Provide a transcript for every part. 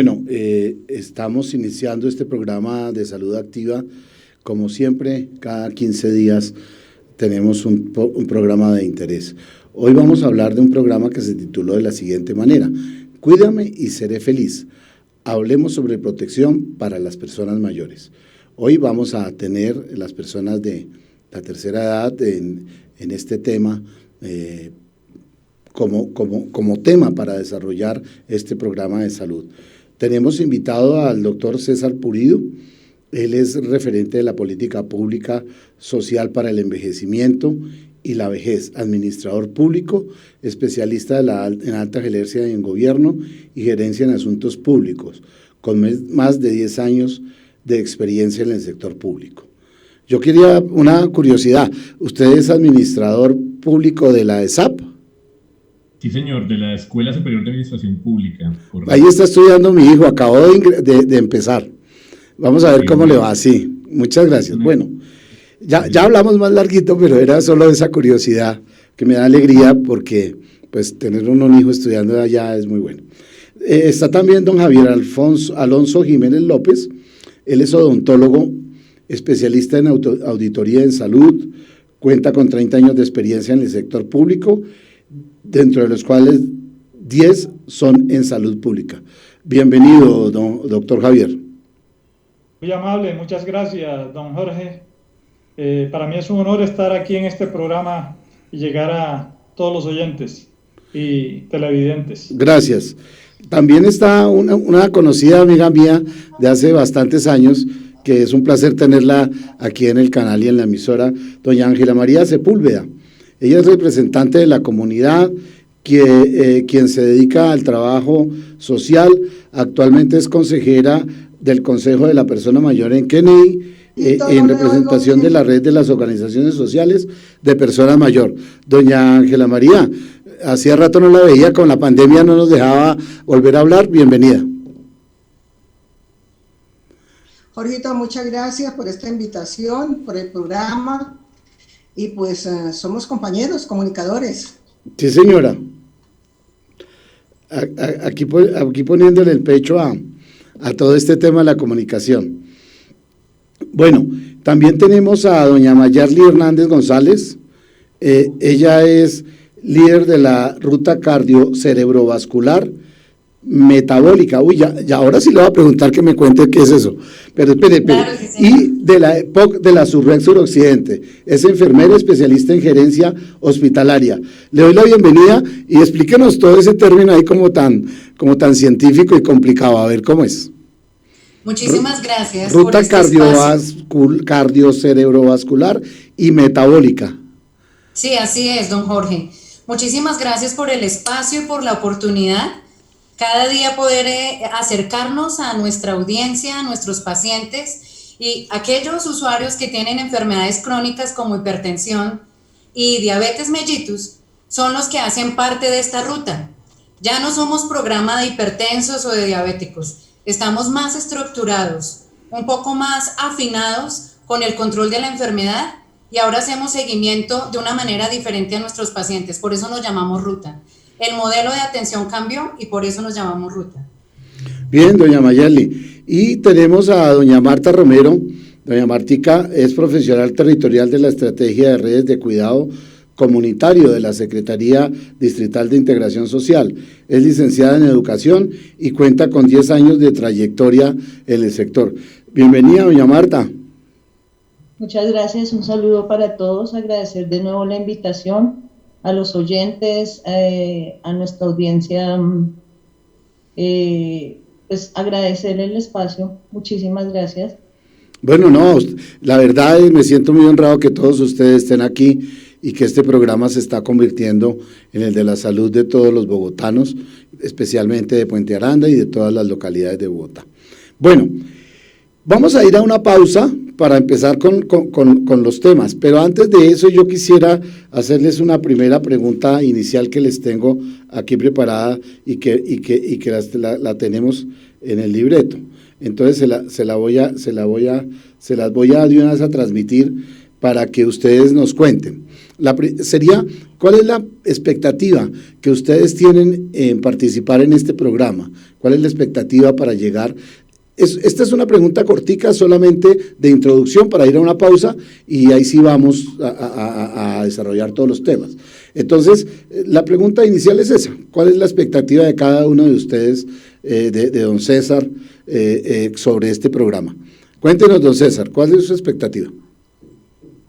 Bueno, estamos iniciando este programa de salud activa. Como siempre, cada 15 días tenemos un programa de interés. Hoy vamos a hablar de un programa que se tituló de la siguiente manera: Cuídame y seré feliz. Hablemos sobre protección para las personas mayores. Hoy vamos a tener las personas de la tercera edad en este tema como tema para desarrollar este programa de salud. Tenemos invitado al doctor César Pulido. Él es referente de la política pública social para el envejecimiento y la vejez, administrador público, especialista en alta gerencia en gobierno y gerencia en asuntos públicos, con más de 10 años de experiencia en el sector público. Yo quería una curiosidad, ¿usted es administrador público de la ESAP? Sí, señor, de la Escuela Superior de Administración Pública. Correcto. Ahí está estudiando mi hijo, acabó de empezar. Vamos a ver cómo le va. Sí, muchas gracias. Bueno, ya hablamos más larguito, pero era solo esa curiosidad que me da alegría porque pues tener un hijo estudiando allá es muy bueno. Está también don Javier Alonso Jiménez López. Él es odontólogo, especialista en auditoría en salud, cuenta con 30 años de experiencia en el sector público, dentro de los cuales 10 son en salud pública. Bienvenido, doctor Javier. Muy amable, muchas gracias, don Jorge. Para mí es un honor estar aquí en este programa y llegar a todos los oyentes y televidentes. Gracias. También está una conocida amiga mía de hace bastantes años, que es un placer tenerla aquí en el canal y en la emisora, doña Ángela María Sepúlveda. Ella es representante de la comunidad, quien se dedica al trabajo social. Actualmente es consejera del Consejo de la Persona Mayor en Kennedy, en representación de la red de las organizaciones sociales de personas mayor. Doña Ángela María, hacía rato no la veía, con la pandemia no nos dejaba volver a hablar. Bienvenida. Jorgito, muchas gracias por esta invitación, por el programa, y pues somos compañeros, comunicadores. Sí, señora. Aquí poniéndole el pecho a todo este tema de la comunicación. Bueno, también tenemos a doña Mayarly Hernández González. Ella es líder de la ruta cardiocerebrovascular metabólica. Uy, ya ahora sí le voy a preguntar que me cuente qué es eso. Pero espere. Claro, sí, y de la EPOC de la Surrec Suroccidente. Es enfermera especialista en gerencia hospitalaria. Le doy la bienvenida y explíquenos todo ese término ahí como tan científico y complicado. A ver cómo es. Muchísimas gracias. Ruta cardiocerebrovascular y metabólica. Sí, así es, don Jorge. Muchísimas gracias por el espacio y por la oportunidad. Cada día poder acercarnos a nuestra audiencia, a nuestros pacientes y aquellos usuarios que tienen enfermedades crónicas como hipertensión y diabetes mellitus son los que hacen parte de esta ruta. Ya no somos programa de hipertensos o de diabéticos, estamos más estructurados, un poco más afinados con el control de la enfermedad y ahora hacemos seguimiento de una manera diferente a nuestros pacientes, por eso nos llamamos ruta. El modelo de atención cambió y por eso nos llamamos ruta. Bien, doña Mayarly. Y tenemos a doña Marta Romero. Doña Martica es profesional territorial de la Estrategia de Redes de Cuidado Comunitario de la Secretaría Distrital de Integración Social. Es licenciada en Educación y cuenta con 10 años de trayectoria en el sector. Bienvenida, doña Marta. Muchas gracias, un saludo para todos, agradecer de nuevo la invitación a los oyentes, a nuestra audiencia, pues agradecer el espacio, muchísimas gracias. Bueno, no, la verdad me siento muy honrado que todos ustedes estén aquí y que este programa se está convirtiendo en el de la salud de todos los bogotanos, especialmente de Puente Aranda y de todas las localidades de Bogotá. Bueno, vamos a ir a una pausa para empezar con los temas, pero antes de eso yo quisiera hacerles una primera pregunta inicial que les tengo aquí preparada y que la tenemos en el libreto. Entonces se las voy a de una vez a transmitir para que ustedes nos cuenten. ¿Cuál es la expectativa que ustedes tienen en participar en este programa? ¿Cuál es la expectativa para llegar? Esta es una pregunta cortica solamente de introducción para ir a una pausa y ahí sí vamos a desarrollar todos los temas. Entonces, la pregunta inicial es esa. ¿Cuál es la expectativa de cada uno de ustedes, de don César, sobre este programa? Cuéntenos, don César, ¿cuál es su expectativa?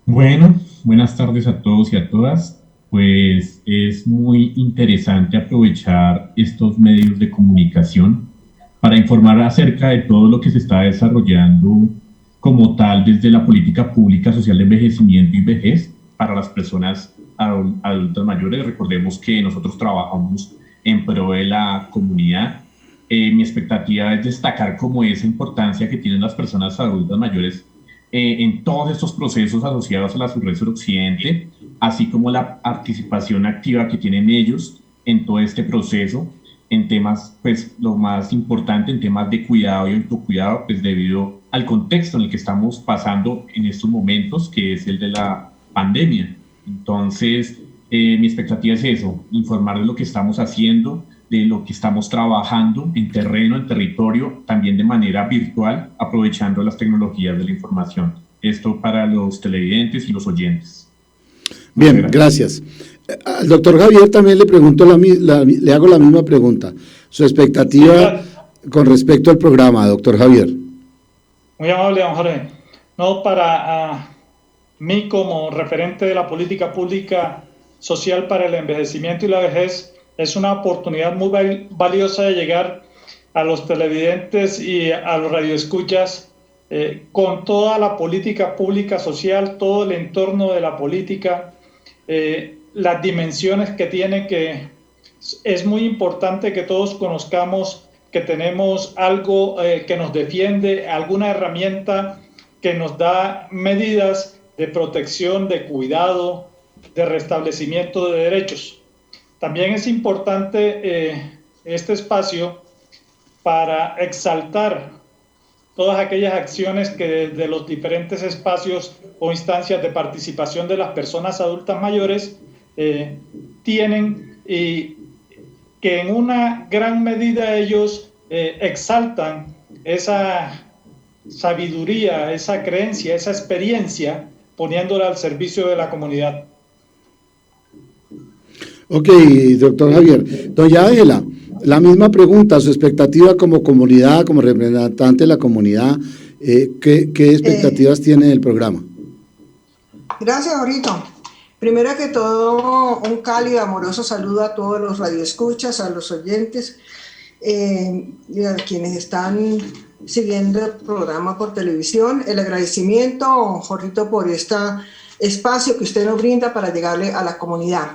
Bueno, buenas tardes a todos y a todas. Pues es muy interesante aprovechar estos medios de comunicación para informar acerca de todo lo que se está desarrollando como tal desde la política pública social de envejecimiento y vejez para las personas adultas mayores. Recordemos que nosotros trabajamos en pro de la comunidad. Mi expectativa es destacar como esa importancia que tienen las personas adultas mayores en todos estos procesos asociados a la subred suroccidente, así como la participación activa que tienen ellos en todo este proceso, en temas, pues lo más importante, en temas de cuidado y autocuidado, pues debido al contexto en el que estamos pasando en estos momentos, que es el de la pandemia. Entonces, mi expectativa es eso, informar de lo que estamos haciendo, de lo que estamos trabajando en terreno, en territorio, también de manera virtual, aprovechando las tecnologías de la información. Esto para los televidentes y los oyentes. Bien, gracias. Al doctor Javier también le pregunto le hago la misma pregunta. Su expectativa con respecto al programa, doctor Javier. Muy amable, don Jorge. No, para mí como referente de la política pública social para el envejecimiento y la vejez, es una oportunidad muy valiosa de llegar a los televidentes y a los radioescuchas con toda la política pública social, todo el entorno de la política, las dimensiones que tiene, que es muy importante que todos conozcamos que tenemos algo que nos defiende, alguna herramienta que nos da medidas de protección, de cuidado, de restablecimiento de derechos. También es importante este espacio para exaltar todas aquellas acciones que desde los diferentes espacios o instancias de participación de las personas adultas mayores tienen y que en una gran medida ellos exaltan esa sabiduría, esa creencia, esa experiencia, poniéndola al servicio de la comunidad. Ok, doctor Javier. Doña Ángela, la misma pregunta, su expectativa como comunidad, como representante de la comunidad, ¿qué expectativas tiene del programa? Gracias, Jorito. Primero que todo, un cálido, amoroso saludo a todos los radioescuchas, a los oyentes y a quienes están siguiendo el programa por televisión. El agradecimiento, Jorito, por este espacio que usted nos brinda para llegarle a la comunidad.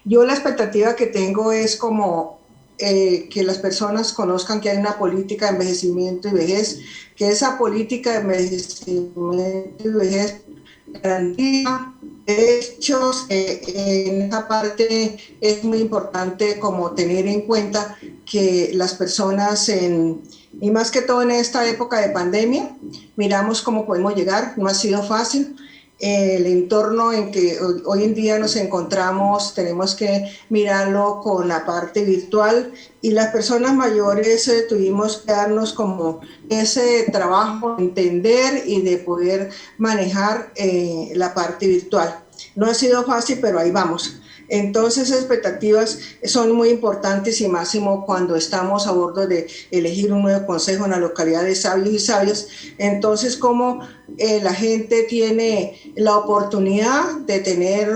Yo la expectativa que tengo es como que las personas conozcan que hay una política de envejecimiento y vejez, que esa política de envejecimiento y vejez garantía derechos. En esa parte es muy importante como tener en cuenta que las personas, y más que todo en esta época de pandemia, miramos cómo podemos llegar, no ha sido fácil. El entorno en que hoy en día nos encontramos, tenemos que mirarlo con la parte virtual, y las personas mayores tuvimos que darnos como ese trabajo de entender y de poder manejar la parte virtual. No ha sido fácil, pero ahí vamos. Entonces, expectativas son muy importantes, y máximo cuando estamos a bordo de elegir un nuevo consejo en la localidad de sabios y sabias. Entonces, como la gente tiene la oportunidad de tener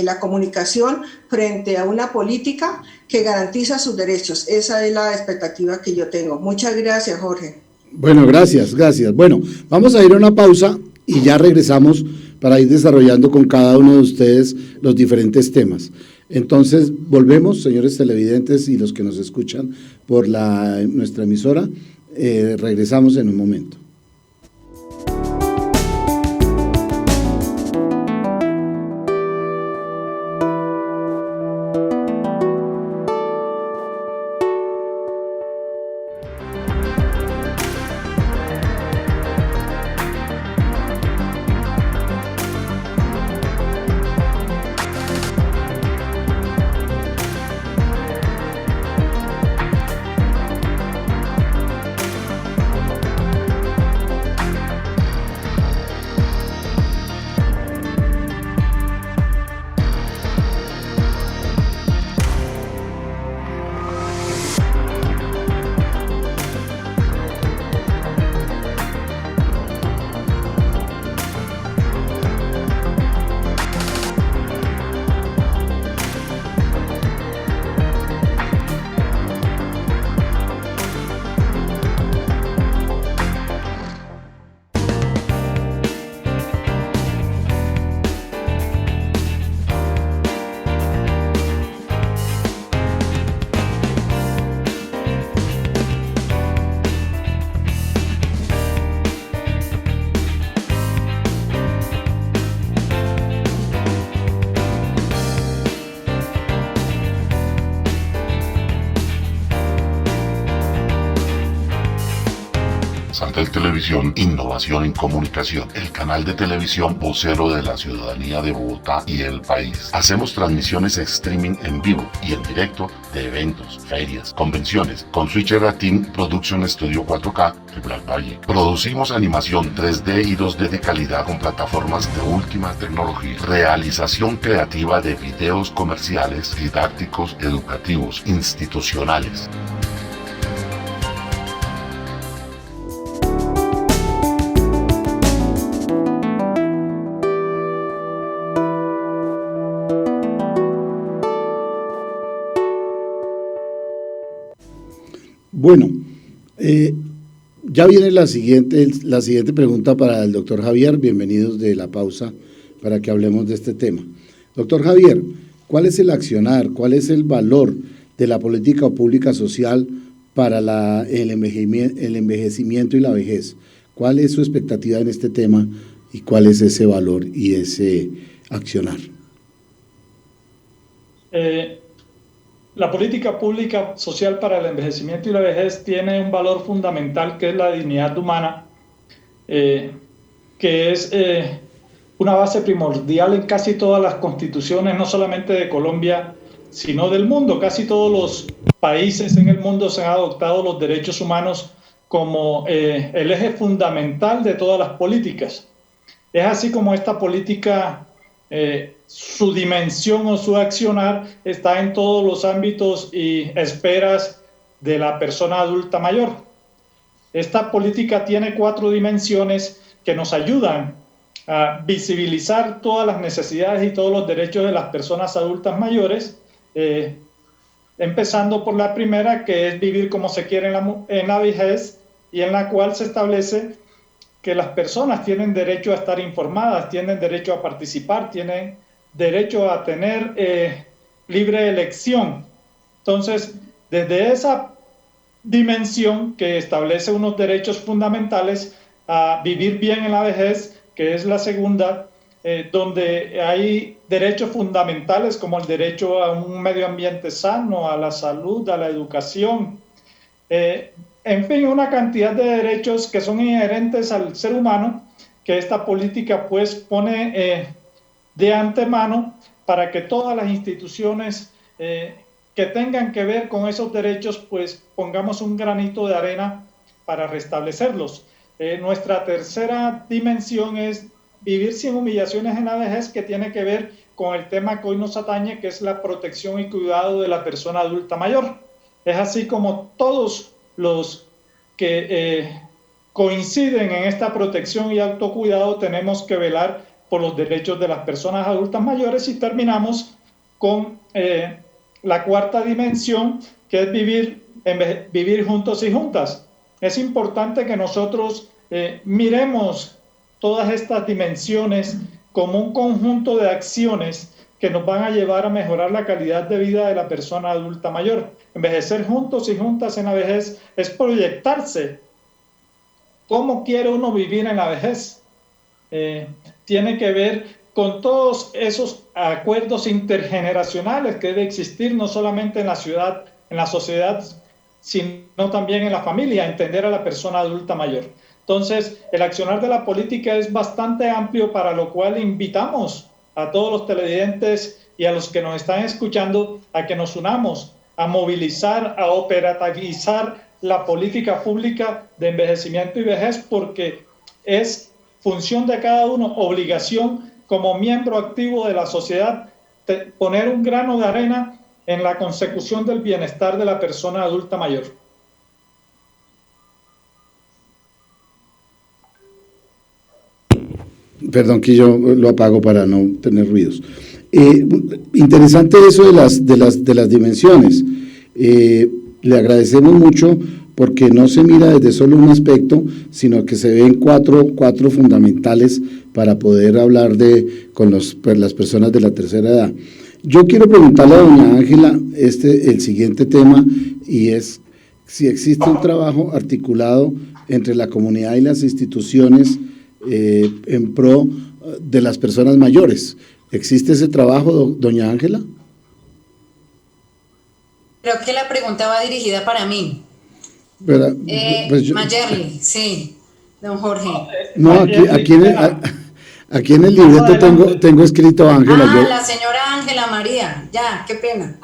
la comunicación frente a una política que garantiza sus derechos. Esa es la expectativa que yo tengo. Muchas gracias, Jorge. Bueno, gracias. Bueno, vamos a ir a una pausa y ya regresamos para ir desarrollando con cada uno de ustedes los diferentes temas. Entonces, volvemos, señores televidentes y los que nos escuchan por nuestra emisora, regresamos en un momento. Santander Televisión, innovación en comunicación, el canal de televisión vocero de la ciudadanía de Bogotá y el país. Hacemos transmisiones streaming en vivo y en directo de eventos, ferias, convenciones, con Switcher Team Production Studio 4K, Black Valle. Producimos animación 3D y 2D de calidad con plataformas de última tecnología. Realización creativa de videos comerciales, didácticos, educativos, institucionales. Bueno, ya viene la siguiente pregunta para el doctor Javier. Bienvenidos de la pausa para que hablemos de este tema. Doctor Javier, ¿cuál es el accionar, cuál es el valor de la política pública social para el envejecimiento y la vejez? ¿Cuál es su expectativa en este tema y cuál es ese valor y ese accionar? La política pública social para el envejecimiento y la vejez tiene un valor fundamental que es la dignidad humana, que es una base primordial en casi todas las constituciones, no solamente de Colombia, sino del mundo. Casi todos los países en el mundo se han adoptado los derechos humanos como el eje fundamental de todas las políticas. Es así como esta política, su dimensión o su accionar está en todos los ámbitos y esferas de la persona adulta mayor. Esta política tiene 4 dimensiones que nos ayudan a visibilizar todas las necesidades y todos los derechos de las personas adultas mayores, empezando por la primera, que es vivir como se quiere en la vejez, y en la cual se establece que las personas tienen derecho a estar informadas, tienen derecho a participar, tienen derecho a tener libre elección. Entonces, desde esa dimensión que establece unos derechos fundamentales a vivir bien en la vejez, que es la segunda, donde hay derechos fundamentales como el derecho a un medio ambiente sano, a la salud, a la educación, en fin, una cantidad de derechos que son inherentes al ser humano, que esta política pues pone de antemano para que todas las instituciones que tengan que ver con esos derechos pues pongamos un granito de arena para restablecerlos. Nuestra tercera dimensión es vivir sin humillaciones en la vejez, que tiene que ver con el tema que hoy nos atañe, que es la protección y cuidado de la persona adulta mayor. Es así como todos los que coinciden en esta protección y autocuidado tenemos que velar por los derechos de las personas adultas mayores. Y terminamos con la cuarta dimensión, que es vivir juntos y juntas. Es importante que nosotros miremos todas estas dimensiones como un conjunto de acciones que nos van a llevar a mejorar la calidad de vida de la persona adulta mayor. Envejecer juntos y juntas en la vejez es proyectarse. ¿Cómo quiere uno vivir en la vejez? Tiene que ver con todos esos acuerdos intergeneracionales que debe existir no solamente en la ciudad, en la sociedad, sino también en la familia, entender a la persona adulta mayor. Entonces, el accionar de la política es bastante amplio, para lo cual invitamos a todos los televidentes y a los que nos están escuchando a que nos unamos, a movilizar, a operativizar la política pública de envejecimiento y vejez, porque es función de cada uno, obligación como miembro activo de la sociedad, poner un grano de arena en la consecución del bienestar de la persona adulta mayor. Perdón que yo lo apago para no tener ruidos. Interesante eso de las dimensiones. Le agradecemos mucho porque no se mira desde solo un aspecto, sino que se ven cuatro fundamentales para poder hablar con las personas de la tercera edad. Yo quiero preguntarle a doña Ángela el siguiente tema, y es si existe un trabajo articulado entre la comunidad y las instituciones en pro de las personas mayores. ¿Existe ese trabajo, doña Ángela? Creo que la pregunta va dirigida para mí. Pero, pues Mayerly, sí, don Jorge. No, aquí en el libreto tengo escrito Ángela. La señora Ángela María, ya, qué pena.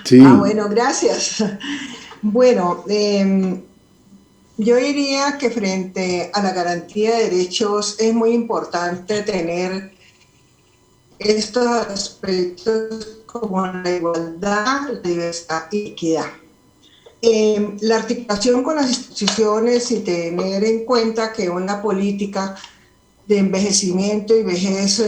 Sí. Bueno, gracias. Bueno, yo diría que frente a la garantía de derechos es muy importante tener estos aspectos como la igualdad, la diversidad y equidad. La articulación con las instituciones y tener en cuenta que una política de envejecimiento y vejez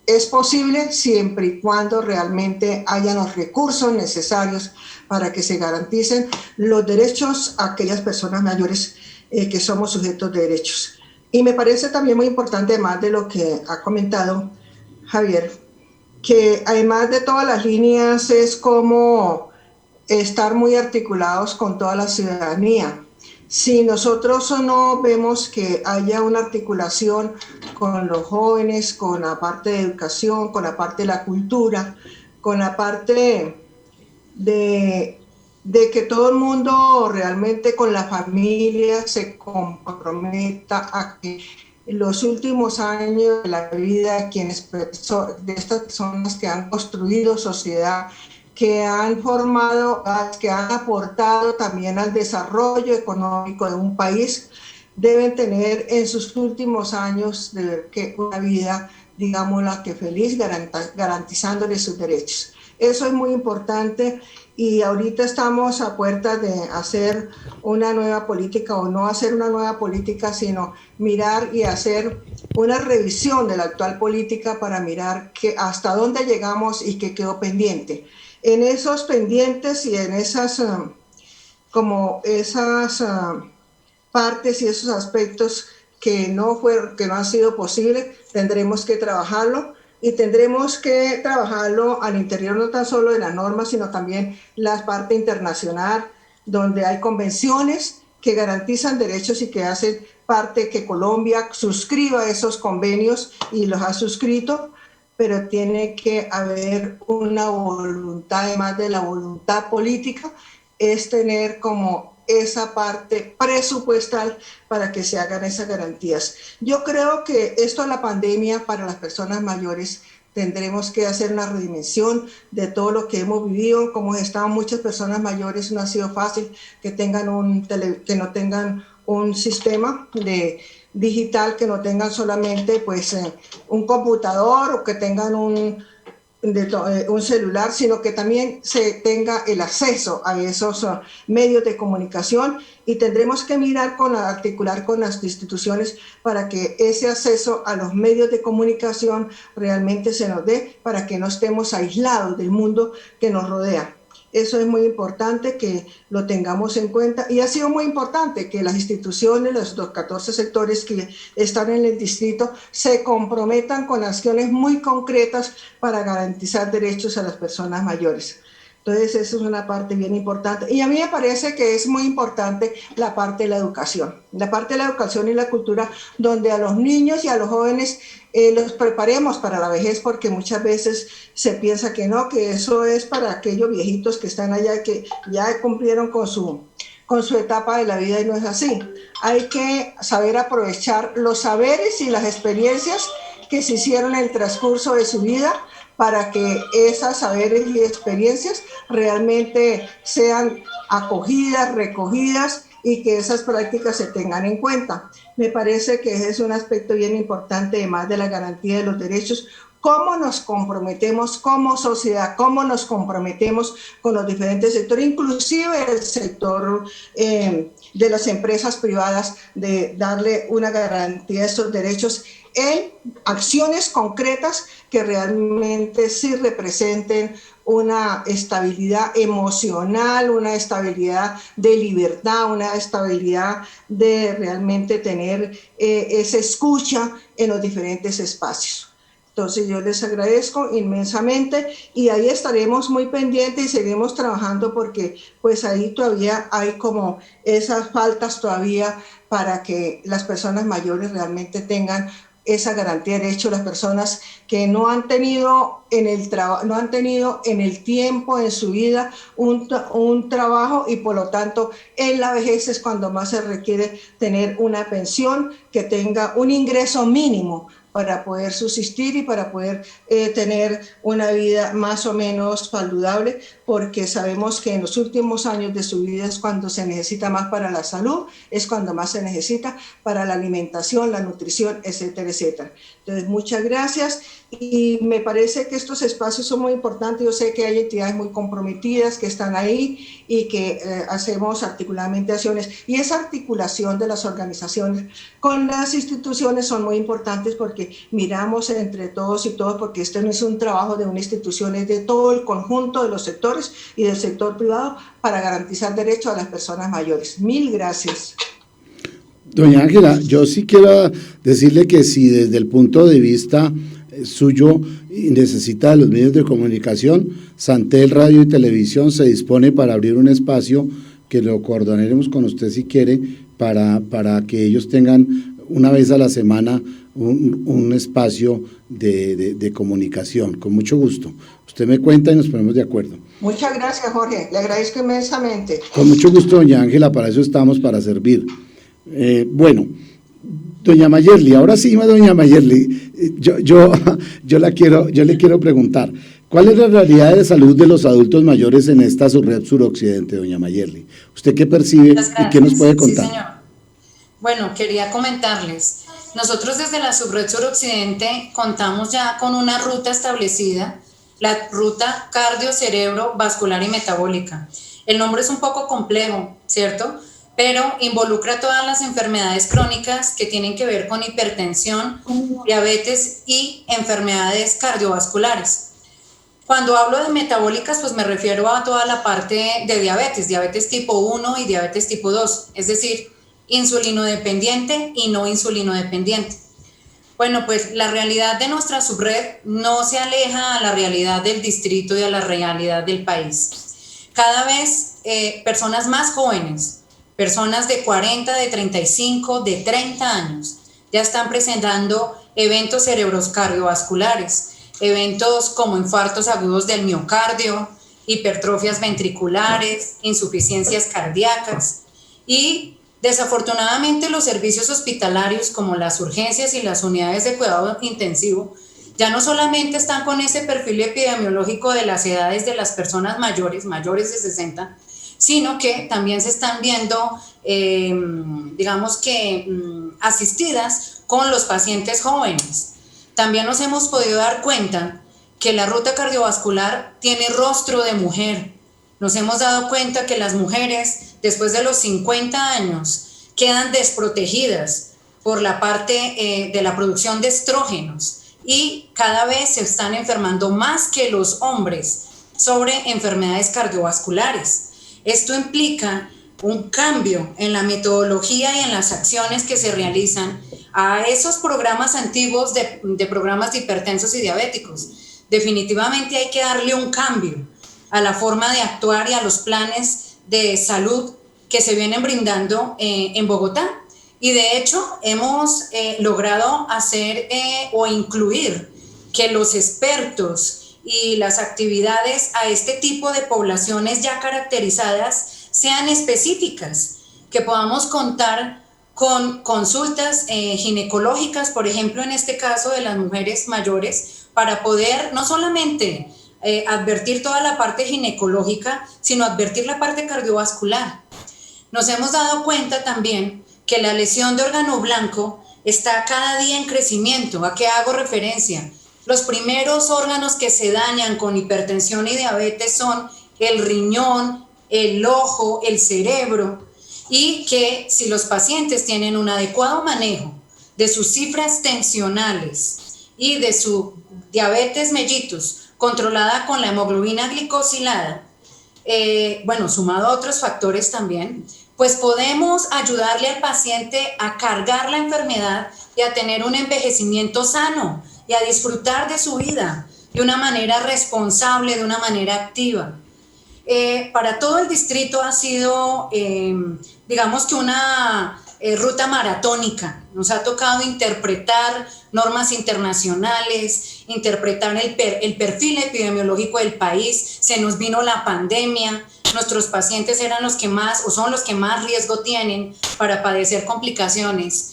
es posible siempre y cuando realmente haya los recursos necesarios para que se garanticen los derechos a aquellas personas mayores que somos sujetos de derechos. Y me parece también muy importante, además de lo que ha comentado Javier, que además de todas las líneas es como estar muy articulados con toda la ciudadanía. Si nosotros no vemos que haya una articulación con los jóvenes, con la parte de educación, con la parte de la cultura, con la parte de que todo el mundo realmente con la familia se comprometa a que en los últimos años de la vida de estas personas que han construido sociedad, que han formado, que han aportado también al desarrollo económico de un país, deben tener en sus últimos años que una vida, digámosla que feliz, garantizándoles sus derechos. Eso es muy importante y ahorita estamos a puertas de hacer una nueva política o no hacer una nueva política, sino mirar y hacer una revisión de la actual política para mirar hasta dónde llegamos y qué quedó pendiente. En esos pendientes y en esas partes y esos aspectos que no han sido posibles, tendremos que trabajarlo y tendremos que trabajarlo al interior no tan solo de la norma, sino también la parte internacional, donde hay convenciones que garantizan derechos y que hacen parte que Colombia suscriba esos convenios y los ha suscrito, pero tiene que haber una voluntad, además de la voluntad política, es tener como esa parte presupuestal para que se hagan esas garantías. Yo creo que esto de la pandemia para las personas mayores tendremos que hacer una redimensión de todo lo que hemos vivido, como están muchas personas mayores, no ha sido fácil que no tengan un sistema digital, que no tengan solamente pues un computador o que tengan un celular, sino que también se tenga el acceso a esos medios de comunicación y tendremos que articular con las instituciones para que ese acceso a los medios de comunicación realmente se nos dé para que no estemos aislados del mundo que nos rodea. Eso es muy importante que lo tengamos en cuenta y ha sido muy importante que las instituciones, los 14 sectores que están en el distrito se comprometan con acciones muy concretas para garantizar derechos a las personas mayores. Entonces, eso es una parte bien importante. Y a mí me parece que es muy importante la parte de la educación y la cultura, donde a los niños y a los jóvenes los preparemos para la vejez, porque muchas veces se piensa que no, que eso es para aquellos viejitos que están allá, que ya cumplieron con su etapa de la vida, y no es así. Hay que saber aprovechar los saberes y las experiencias que se hicieron en el transcurso de su vida, para que esas saberes y experiencias realmente sean acogidas, recogidas y que esas prácticas se tengan en cuenta. Me parece que ese es un aspecto bien importante, además de la garantía de los derechos. Cómo nos comprometemos como sociedad, cómo nos comprometemos con los diferentes sectores, inclusive el sector de las empresas privadas, de darle una garantía a estos derechos en acciones concretas que realmente sí representen una estabilidad emocional, una estabilidad de libertad, una estabilidad de realmente tener esa escucha en los diferentes espacios. Entonces yo les agradezco inmensamente y ahí estaremos muy pendientes y seguiremos trabajando, porque pues ahí todavía hay como esas faltas todavía para que las personas mayores realmente tengan esa garantía de derecho a las personas que no han tenido en el tiempo en su vida un trabajo, y por lo tanto en la vejez es cuando más se requiere tener una pensión que tenga un ingreso mínimo para poder subsistir y para poder tener una vida más o menos saludable, porque sabemos que en los últimos años de su vida es cuando se necesita más para la salud, es cuando más se necesita para la alimentación, la nutrición, etcétera, etcétera. Entonces, muchas gracias, y me parece que estos espacios son muy importantes. Yo sé que hay entidades muy comprometidas que están ahí y que hacemos articuladamente acciones, y esa articulación de las organizaciones con las instituciones son muy importantes, porque miramos entre todos y todas, porque este no es un trabajo de una institución, es de todo el conjunto de los sectores y del sector privado para garantizar derechos a las personas mayores. Mil gracias. Doña Ángela, yo sí quiero decirle que si desde el punto de vista suyo necesita de los medios de comunicación, Santel Radio y Televisión se dispone para abrir un espacio que lo coordinaremos con usted si quiere, para que ellos tengan una vez a la semana un espacio de comunicación. Con mucho gusto. Usted me cuenta y nos ponemos de acuerdo. Muchas gracias, Jorge. Le agradezco inmensamente. Con mucho gusto, doña Ángela, para eso estamos, para servir. Bueno, doña Mayerly, ahora sí, doña Mayerly, yo le quiero preguntar, ¿cuál es la realidad de salud de los adultos mayores en esta subred suroccidente, doña Mayerly? ¿Usted qué percibe y qué nos puede contar? Sí, señor. Bueno, quería comentarles, nosotros desde la subred suroccidente contamos ya con una ruta establecida, la ruta cardio, cerebro, vascular y metabólica. El nombre es un poco complejo, ¿cierto?, pero involucra todas las enfermedades crónicas que tienen que ver con hipertensión, diabetes y enfermedades cardiovasculares. Cuando hablo de metabólicas, pues me refiero a toda la parte de diabetes tipo 1 y diabetes tipo 2, es decir, insulinodependiente y no insulinodependiente. Bueno, pues la realidad de nuestra subred no se aleja a la realidad del distrito y a la realidad del país. Cada vez personas más jóvenes, personas de 40, de 35, de 30 años, ya están presentando eventos cerebrocardiovasculares, eventos como infartos agudos del miocardio, hipertrofias ventriculares, insuficiencias cardíacas, y desafortunadamente los servicios hospitalarios como las urgencias y las unidades de cuidado intensivo ya no solamente están con ese perfil epidemiológico de las edades de las personas mayores de 60, sino que también se están viendo, asistidas con los pacientes jóvenes. También nos hemos podido dar cuenta que la ruta cardiovascular tiene rostro de mujer. Nos hemos dado cuenta que las mujeres, después de los 50 años, quedan desprotegidas por la parte de la producción de estrógenos, y cada vez se están enfermando más que los hombres sobre enfermedades cardiovasculares. Esto implica un cambio en la metodología y en las acciones que se realizan a esos programas antiguos de programas de hipertensos y diabéticos. Definitivamente hay que darle un cambio a la forma de actuar y a los planes de salud que se vienen brindando en Bogotá. Y de hecho hemos logrado hacer o incluir que los expertos y las actividades a este tipo de poblaciones ya caracterizadas sean específicas, que podamos contar con consultas ginecológicas, por ejemplo, en este caso de las mujeres mayores, para poder no solamente advertir toda la parte ginecológica, sino advertir la parte cardiovascular. Nos hemos dado cuenta también que la lesión de órgano blanco está cada día en crecimiento. ¿A qué hago referencia? Los primeros órganos que se dañan con hipertensión y diabetes son el riñón, el ojo, el cerebro, y que si los pacientes tienen un adecuado manejo de sus cifras tensionales y de su diabetes mellitus controlada con la hemoglobina glicosilada, sumado a otros factores también, pues podemos ayudarle al paciente a cargar la enfermedad y a tener un envejecimiento sano y a disfrutar de su vida de una manera responsable, de una manera activa. Para todo el distrito ha sido, una ruta maratónica. Nos ha tocado interpretar normas internacionales, interpretar el perfil epidemiológico del país. Se nos vino la pandemia. Nuestros pacientes eran los que más, o son los que más riesgo tienen para padecer complicaciones.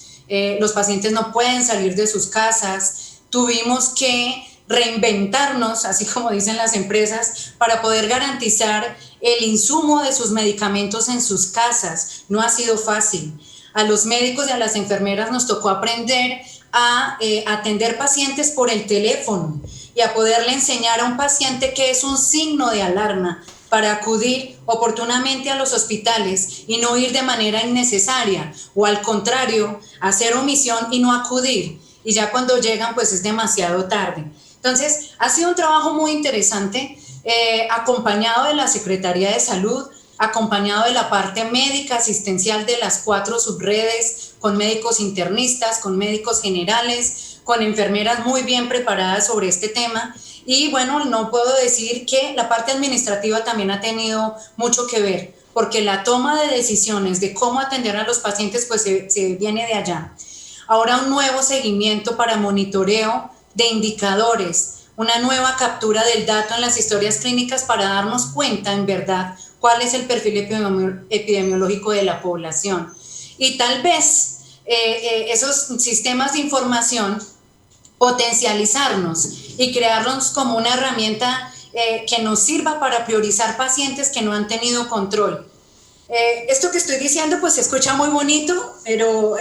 Los pacientes no pueden salir de sus casas. Tuvimos que reinventarnos, así como dicen las empresas, para poder garantizar el insumo de sus medicamentos en sus casas. No ha sido fácil. A los médicos y a las enfermeras nos tocó aprender a atender pacientes por el teléfono y a poderle enseñar a un paciente que es un signo de alarma para acudir oportunamente a los hospitales y no ir de manera innecesaria, o al contrario, hacer omisión y no acudir. Y ya cuando llegan, pues es demasiado tarde. Entonces, ha sido un trabajo muy interesante, acompañado de la Secretaría de Salud, acompañado de la parte médica asistencial de las 4 subredes, con médicos internistas, con médicos generales, con enfermeras muy bien preparadas sobre este tema. Y bueno, no puedo decir que la parte administrativa también ha tenido mucho que ver, porque la toma de decisiones de cómo atender a los pacientes pues se viene de allá. Ahora un nuevo seguimiento para monitoreo de indicadores, una nueva captura del dato en las historias clínicas para darnos cuenta en verdad cuál es el perfil epidemiológico de la población. Y tal vez esos sistemas de información potencializarnos y crearlos como una herramienta que nos sirva para priorizar pacientes que no han tenido control. Esto que estoy diciendo pues se escucha muy bonito, pero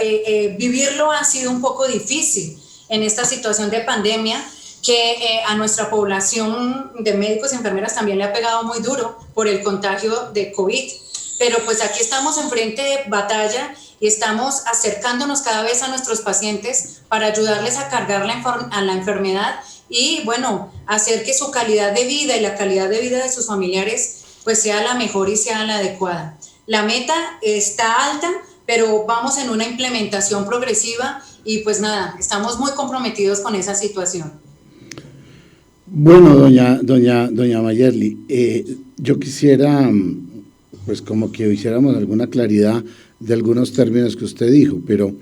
vivirlo ha sido un poco difícil en esta situación de pandemia, que a nuestra población de médicos y enfermeras también le ha pegado muy duro por el contagio de COVID. Pero pues aquí estamos en frente de batalla y estamos acercándonos cada vez a nuestros pacientes para ayudarles a cargar a la enfermedad y, bueno, hacer que su calidad de vida y la calidad de vida de sus familiares pues sea la mejor y sea la adecuada. La meta está alta, pero vamos en una implementación progresiva y pues nada, estamos muy comprometidos con esa situación. Bueno, doña Mayerly, yo quisiera pues como que hiciéramos alguna claridad de algunos términos que usted dijo, pero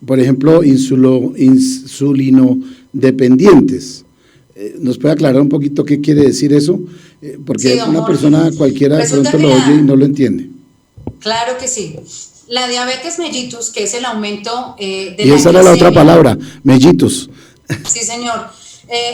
por ejemplo, insulinodependientes. ¿Nos puede aclarar un poquito qué quiere decir eso? Porque sí, una persona cualquiera de pronto lo oye y no lo entiende. Claro que sí. La diabetes mellitus, que es el aumento de la Y esa era la otra palabra, mellitus. Sí, señor.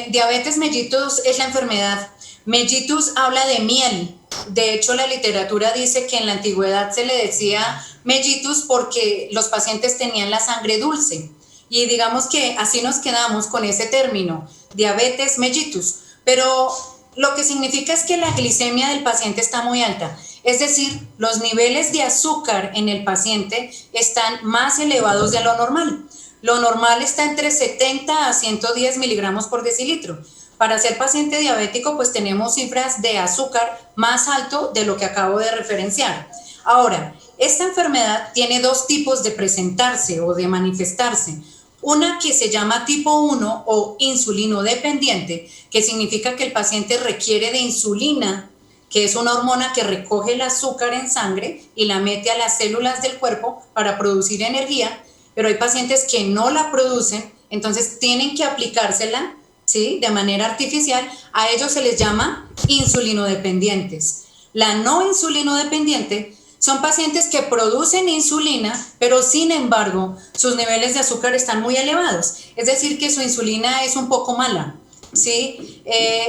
Diabetes mellitus es la enfermedad. Mellitus habla de miel. De hecho, la literatura dice que en la antigüedad se le decía mellitus porque los pacientes tenían la sangre dulce. Y digamos que así nos quedamos con ese término, diabetes mellitus. Pero lo que significa es que la glicemia del paciente está muy alta. Es decir, los niveles de azúcar en el paciente están más elevados de lo normal. Lo normal está entre 70 a 110 miligramos por decilitro. Para ser paciente diabético, pues tenemos cifras de azúcar más alto de lo que acabo de referenciar. Ahora, esta enfermedad tiene 2 tipos de presentarse o de manifestarse. Una que se llama tipo 1 o insulinodependiente, que significa que el paciente requiere de insulina, que es una hormona que recoge el azúcar en sangre y la mete a las células del cuerpo para producir energía, pero hay pacientes que no la producen, entonces tienen que aplicársela, ¿sí?, de manera artificial. A ellos se les llama insulinodependientes. La no insulinodependiente son pacientes que producen insulina, pero sin embargo sus niveles de azúcar están muy elevados, es decir, que su insulina es un poco mala. ¿Sí?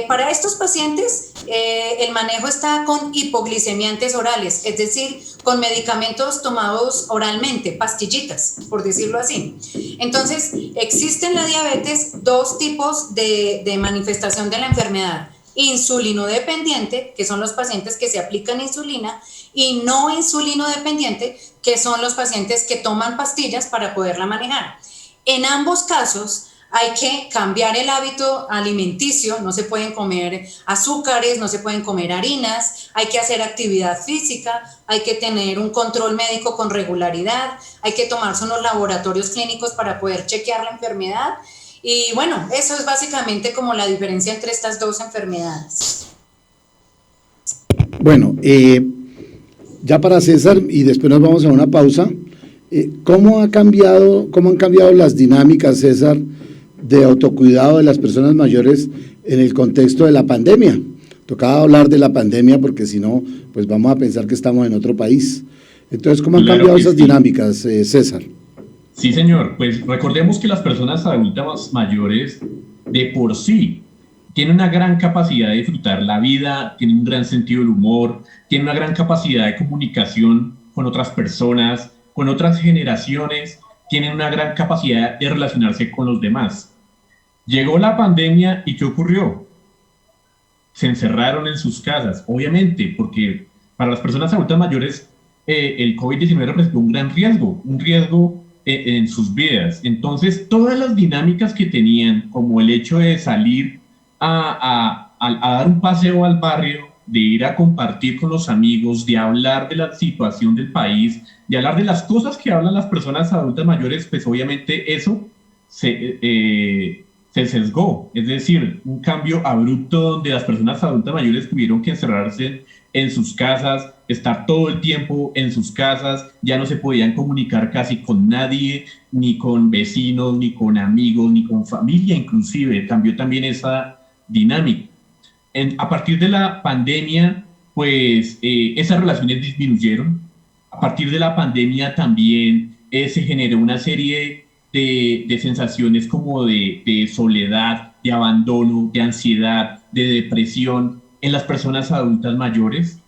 Para estos pacientes el manejo está con hipoglicemiantes orales, es decir, con medicamentos tomados oralmente, pastillitas, por decirlo así. Entonces, existen en la diabetes 2 tipos de manifestación de la enfermedad: insulinodependiente, que son los pacientes que se aplican insulina, y no insulinodependiente, que son los pacientes que toman pastillas para poderla manejar. En ambos casos hay que cambiar el hábito alimenticio, no se pueden comer azúcares, no se pueden comer harinas, hay que hacer actividad física, hay que tener un control médico con regularidad, hay que tomarse unos laboratorios clínicos para poder chequear la enfermedad. Y bueno, eso es básicamente como la diferencia entre estas 2 enfermedades. Bueno, ya para César, y después nos vamos a una pausa, ¿Cómo han cambiado las dinámicas, César, de autocuidado de las personas mayores en el contexto de la pandemia? Tocaba hablar de la pandemia porque si no, pues vamos a pensar que estamos en otro país. Entonces, ¿cómo han cambiado esas dinámicas, César? Sí, señor. Pues recordemos que las personas adultas mayores de por sí tienen una gran capacidad de disfrutar la vida, tienen un gran sentido del humor, tienen una gran capacidad de comunicación con otras personas, con otras generaciones, tienen una gran capacidad de relacionarse con los demás. Llegó la pandemia y ¿qué ocurrió? Se encerraron en sus casas, obviamente, porque para las personas adultas mayores el COVID-19 representó un gran riesgo, en sus vidas. Entonces, todas las dinámicas que tenían, como el hecho de salir a dar un paseo al barrio, de ir a compartir con los amigos, de hablar de la situación del país, de hablar de las cosas que hablan las personas adultas mayores, pues obviamente eso se sesgó. Es decir, un cambio abrupto donde las personas adultas mayores tuvieron que encerrarse en sus casas, estar todo el tiempo en sus casas, ya no se podían comunicar casi con nadie, ni con vecinos, ni con amigos, ni con familia inclusive. Cambió también esa dinámica. A partir de la pandemia, pues esas relaciones disminuyeron. A partir de la pandemia también se generó una serie de sensaciones como de soledad, de abandono, de ansiedad, de depresión en las personas adultas mayores,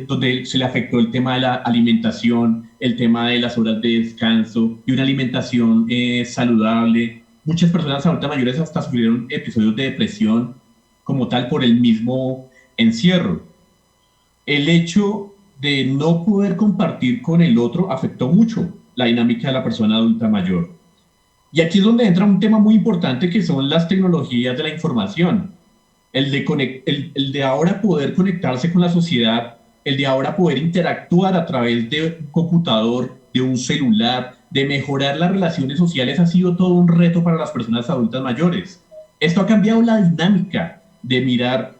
donde se le afectó el tema de la alimentación, el tema de las horas de descanso y una alimentación saludable. Muchas personas adultas mayores hasta sufrieron episodios de depresión como tal por el mismo encierro. El hecho de no poder compartir con el otro afectó mucho la dinámica de la persona adulta mayor. Y aquí es donde entra un tema muy importante que son las tecnologías de la información. El de ahora poder conectarse con la sociedad, el de ahora poder interactuar a través de un computador, de un celular, de mejorar las relaciones sociales ha sido todo un reto para las personas adultas mayores. Esto ha cambiado la dinámica de mirar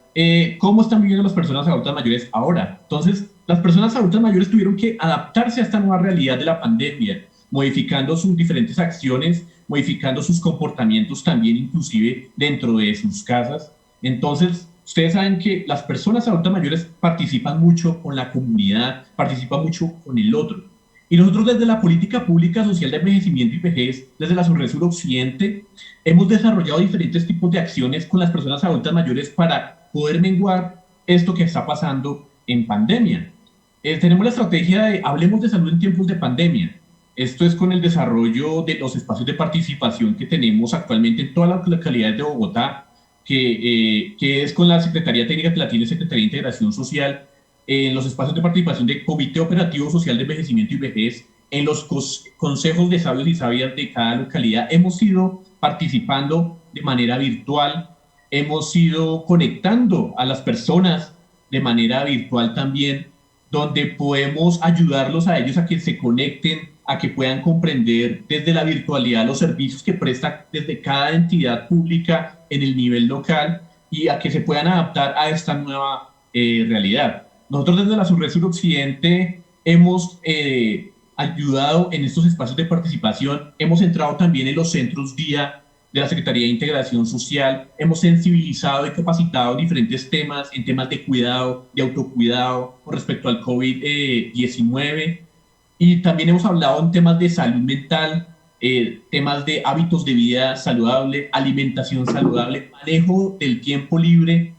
cómo están viviendo las personas adultas mayores ahora. Entonces, las personas adultas mayores tuvieron que adaptarse a esta nueva realidad de la pandemia, modificando sus diferentes acciones, modificando sus comportamientos también, inclusive dentro de sus casas. Entonces, ustedes saben que las personas adultas mayores participan mucho con la comunidad, participan mucho con el otro. Y nosotros desde la Política Pública Social de Envejecimiento y Vejez, desde la Subresur Occidente, hemos desarrollado diferentes tipos de acciones con las personas adultas mayores para poder menguar esto que está pasando en pandemia. Tenemos la estrategia de Hablemos de Salud en tiempos de pandemia. Esto es con el desarrollo de los espacios de participación que tenemos actualmente en todas las localidades de Bogotá, que es con la Secretaría Técnica que la tiene Secretaría de Integración Social, en los espacios de participación del Comité Operativo Social de Envejecimiento y Vejez, en los consejos de sabios y sabias de cada localidad. Hemos ido participando de manera virtual, hemos ido conectando a las personas de manera virtual también, donde podemos ayudarlos a ellos a que se conecten, a que puedan comprender desde la virtualidad los servicios que presta desde cada entidad pública en el nivel local y a que se puedan adaptar a esta nueva realidad. Nosotros desde la Subresur Occidente hemos ayudado en estos espacios de participación, hemos entrado también en los centros día de la Secretaría de Integración Social, hemos sensibilizado y capacitado en diferentes temas, en temas de cuidado, de autocuidado con respecto al COVID-19, y también hemos hablado en temas de salud mental, temas de hábitos de vida saludable, alimentación saludable, manejo del tiempo libre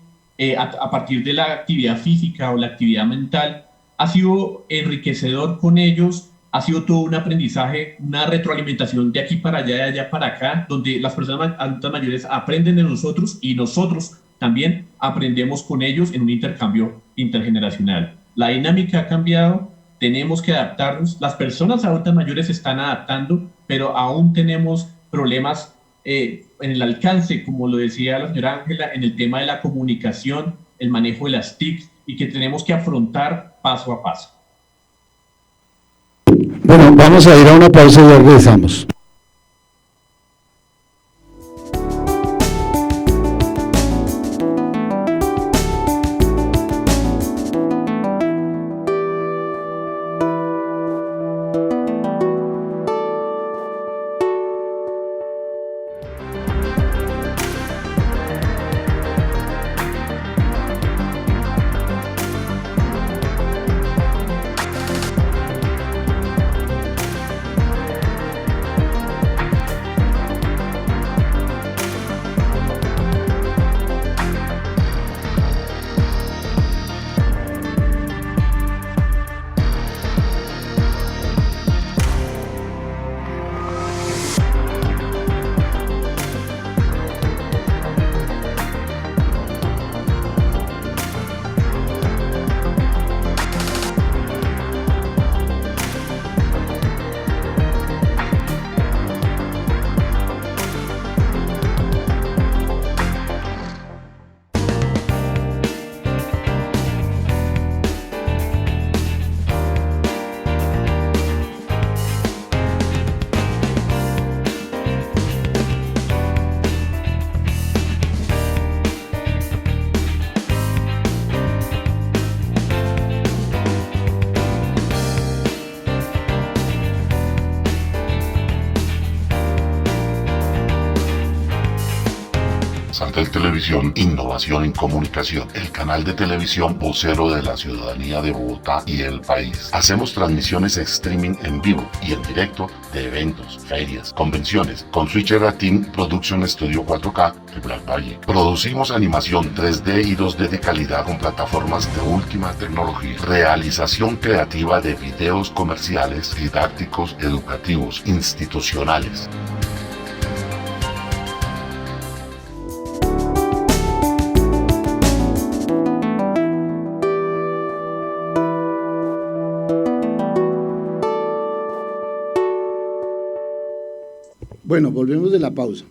a partir de la actividad física o la actividad mental. Ha sido enriquecedor con ellos, ha sido todo un aprendizaje, una retroalimentación de aquí para allá, de allá para acá, donde las personas adultas mayores aprenden de nosotros y nosotros también aprendemos con ellos en un intercambio intergeneracional. La dinámica ha cambiado, tenemos que adaptarnos, las personas adultas mayores se están adaptando, pero aún tenemos problemas en el alcance, como lo decía la señora Ángela, en el tema de la comunicación, el manejo de las TICs, y que tenemos que afrontar paso a paso. Bueno, vamos a ir a una pausa y ya regresamos. Santel Televisión, innovación en comunicación, el canal de televisión vocero de la ciudadanía de Bogotá y el país. Hacemos transmisiones streaming en vivo y en directo de eventos, ferias, convenciones, con Switcher Team Production Studio 4K de Black Valle. Producimos animación 3D y 2D de calidad con plataformas de última tecnología. Realización creativa de videos comerciales, didácticos, educativos, institucionales. Bueno, volvemos de la pausa.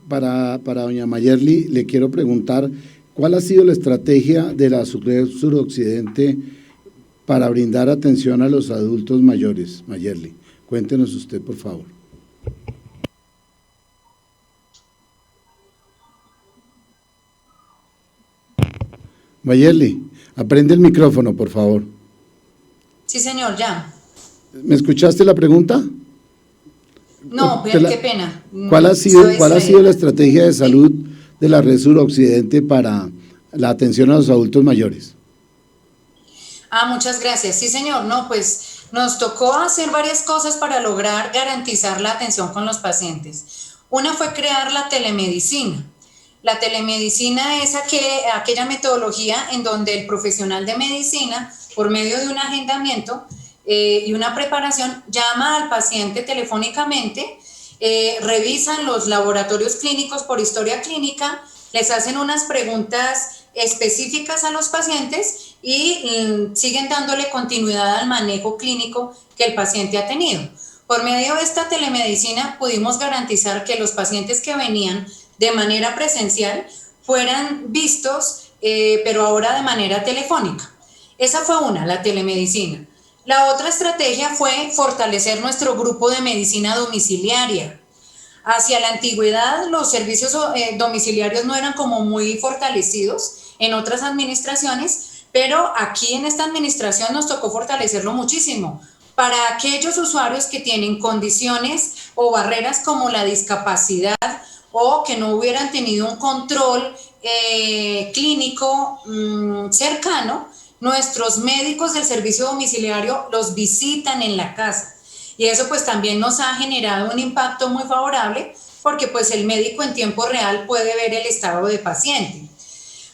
Para doña Mayerly le quiero preguntar cuál ha sido la estrategia de la Subred Suroccidente para brindar atención a los adultos mayores. Mayerly, cuéntenos usted, por favor. Mayerly, aprende el micrófono, por favor. Sí, señor, ya. ¿Me escuchaste la pregunta? No, qué pena. ¿Cuál ha sido la estrategia de salud de la Red Suroccidente para la atención a los adultos mayores? Muchas gracias. Sí, señor. No, pues nos tocó hacer varias cosas para lograr garantizar la atención con los pacientes. Una fue crear la telemedicina. La telemedicina es aquella metodología en donde el profesional de medicina, por medio de un agendamiento, y una preparación, llama al paciente telefónicamente, revisan los laboratorios clínicos por historia clínica, les hacen unas preguntas específicas a los pacientes y siguen dándole continuidad al manejo clínico que el paciente ha tenido. Por medio de esta telemedicina pudimos garantizar que los pacientes que venían de manera presencial fueran vistos, pero ahora de manera telefónica. Esa fue una, la telemedicina. La otra estrategia fue fortalecer nuestro grupo de medicina domiciliaria. Hacia la antigüedad, los servicios domiciliarios no eran como muy fortalecidos en otras administraciones, pero aquí en esta administración nos tocó fortalecerlo muchísimo. Para aquellos usuarios que tienen condiciones o barreras como la discapacidad o que no hubieran tenido un control clínico cercano, nuestros médicos del servicio domiciliario los visitan en la casa y eso pues también nos ha generado un impacto muy favorable porque pues el médico en tiempo real puede ver el estado de paciente.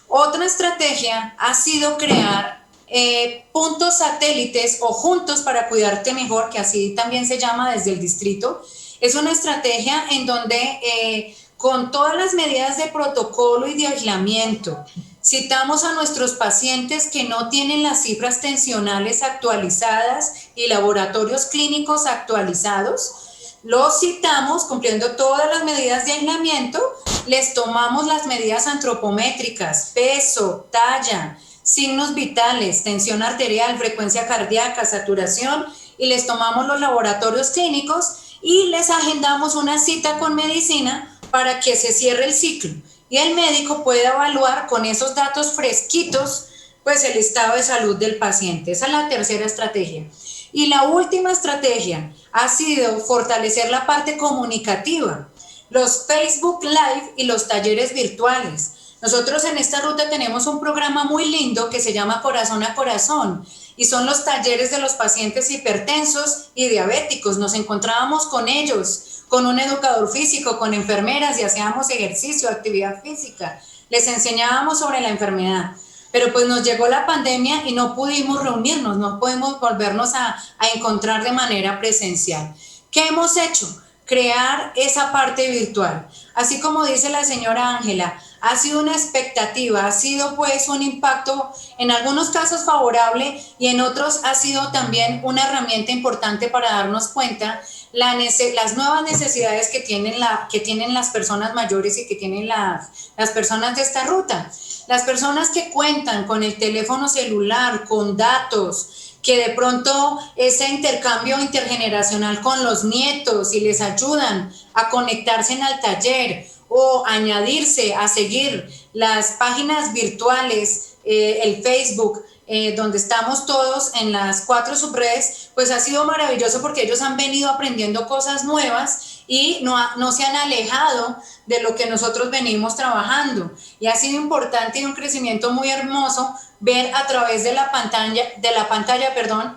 Otra estrategia ha sido crear puntos satélites o juntos para cuidarte mejor, que así también se llama desde el distrito. Es una estrategia en donde con todas las medidas de protocolo y de aislamiento, citamos a nuestros pacientes que no tienen las cifras tensionales actualizadas y laboratorios clínicos actualizados. Los citamos cumpliendo todas las medidas de aislamiento, les tomamos las medidas antropométricas, peso, talla, signos vitales, tensión arterial, frecuencia cardíaca, saturación, y les tomamos los laboratorios clínicos y les agendamos una cita con medicina para que se cierre el ciclo y el médico puede evaluar con esos datos fresquitos pues el estado de salud del paciente. Esa es la tercera estrategia. Y la última estrategia ha sido fortalecer la parte comunicativa, los Facebook Live y los talleres virtuales. Nosotros en esta ruta tenemos un programa muy lindo que se llama Corazón a Corazón y son los talleres de los pacientes hipertensos y diabéticos. Nos encontrábamos con ellos, con un educador físico, con enfermeras y hacíamos ejercicio, actividad física. Les enseñábamos sobre la enfermedad. Pero pues nos llegó la pandemia y no pudimos reunirnos, no podemos volvernos a encontrar de manera presencial. ¿Qué hemos hecho? Crear esa parte virtual. Así como dice la señora Ángela, ha sido una expectativa, ha sido pues un impacto en algunos casos favorable y en otros ha sido también una herramienta importante para darnos cuenta las nuevas necesidades que tienen las personas mayores y que tienen las personas de esta ruta. Las personas que cuentan con el teléfono celular, con datos, que de pronto ese intercambio intergeneracional con los nietos y les ayudan a conectarse al taller o añadirse a seguir las páginas virtuales, el Facebook, donde estamos todos en las 4 subredes, pues ha sido maravilloso porque ellos han venido aprendiendo cosas nuevas y no se han alejado de lo que nosotros venimos trabajando. Y ha sido importante y un crecimiento muy hermoso ver a través de la pantalla,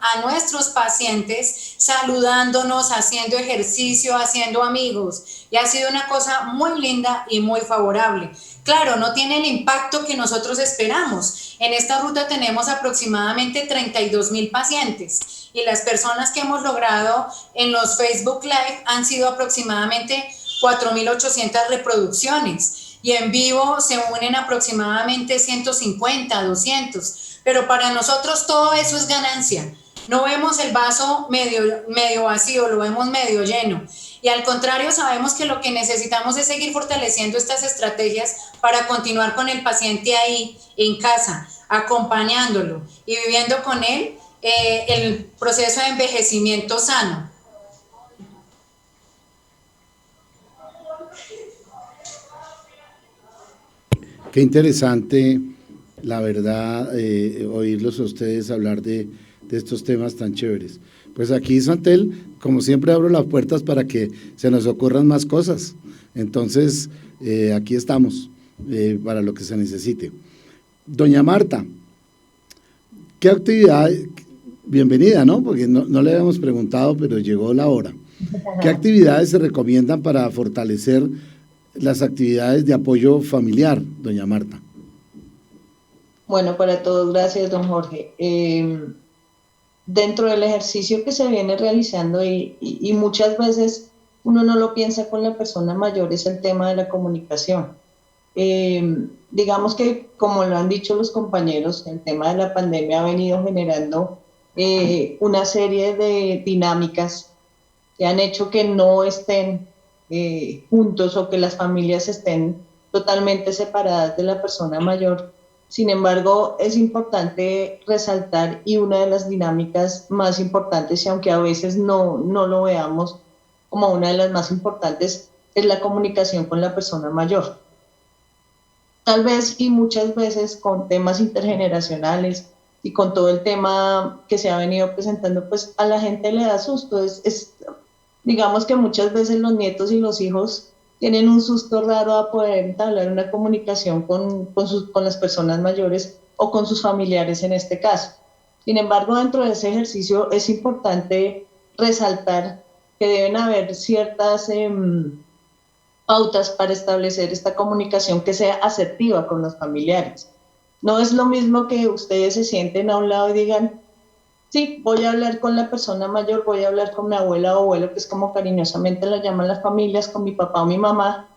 a nuestros pacientes saludándonos, haciendo ejercicio, haciendo amigos. Y ha sido una cosa muy linda y muy favorable. Claro, no tiene el impacto que nosotros esperamos. En esta ruta tenemos aproximadamente 32,000 pacientes y las personas que hemos logrado en los Facebook Live han sido aproximadamente 4,800 reproducciones y en vivo se unen aproximadamente 150, 200, pero para nosotros todo eso es ganancia. No vemos el vaso medio vacío, lo vemos medio lleno. Y al contrario, sabemos que lo que necesitamos es seguir fortaleciendo estas estrategias para continuar con el paciente ahí en casa, acompañándolo y viviendo con él el proceso de envejecimiento sano. Qué interesante, la verdad, oírlos a ustedes hablar de estos temas tan chéveres. Pues aquí, Santel, como siempre abro las puertas para que se nos ocurran más cosas. Entonces, aquí estamos para lo que se necesite. Doña Marta, ¿qué actividad? Bienvenida, ¿no? Porque no le habíamos preguntado, pero llegó la hora. ¿Qué actividades se recomiendan para fortalecer las actividades de apoyo familiar, doña Marta? Bueno, para todos, gracias, don Jorge. Dentro del ejercicio que se viene realizando y muchas veces uno no lo piensa con la persona mayor, es el tema de la comunicación. Digamos que, como lo han dicho los compañeros, el tema de la pandemia ha venido generando una serie de dinámicas que han hecho que no estén juntos o que las familias estén totalmente separadas de la persona mayor. Sin embargo, es importante resaltar, y una de las dinámicas más importantes, y aunque a veces no lo veamos como una de las más importantes, es la comunicación con la persona mayor. Tal vez y muchas veces con temas intergeneracionales y con todo el tema que se ha venido presentando, pues a la gente le da susto. Digamos que muchas veces los nietos y los hijos tienen un susto raro a poder entablar una comunicación con las personas mayores o con sus familiares en este caso. Sin embargo, dentro de ese ejercicio es importante resaltar que deben haber ciertas pautas para establecer esta comunicación que sea asertiva con los familiares. No es lo mismo que ustedes se sienten a un lado y digan: sí, voy a hablar con la persona mayor, voy a hablar con mi abuela o abuelo, que es como cariñosamente la llaman las familias, con mi papá o mi mamá,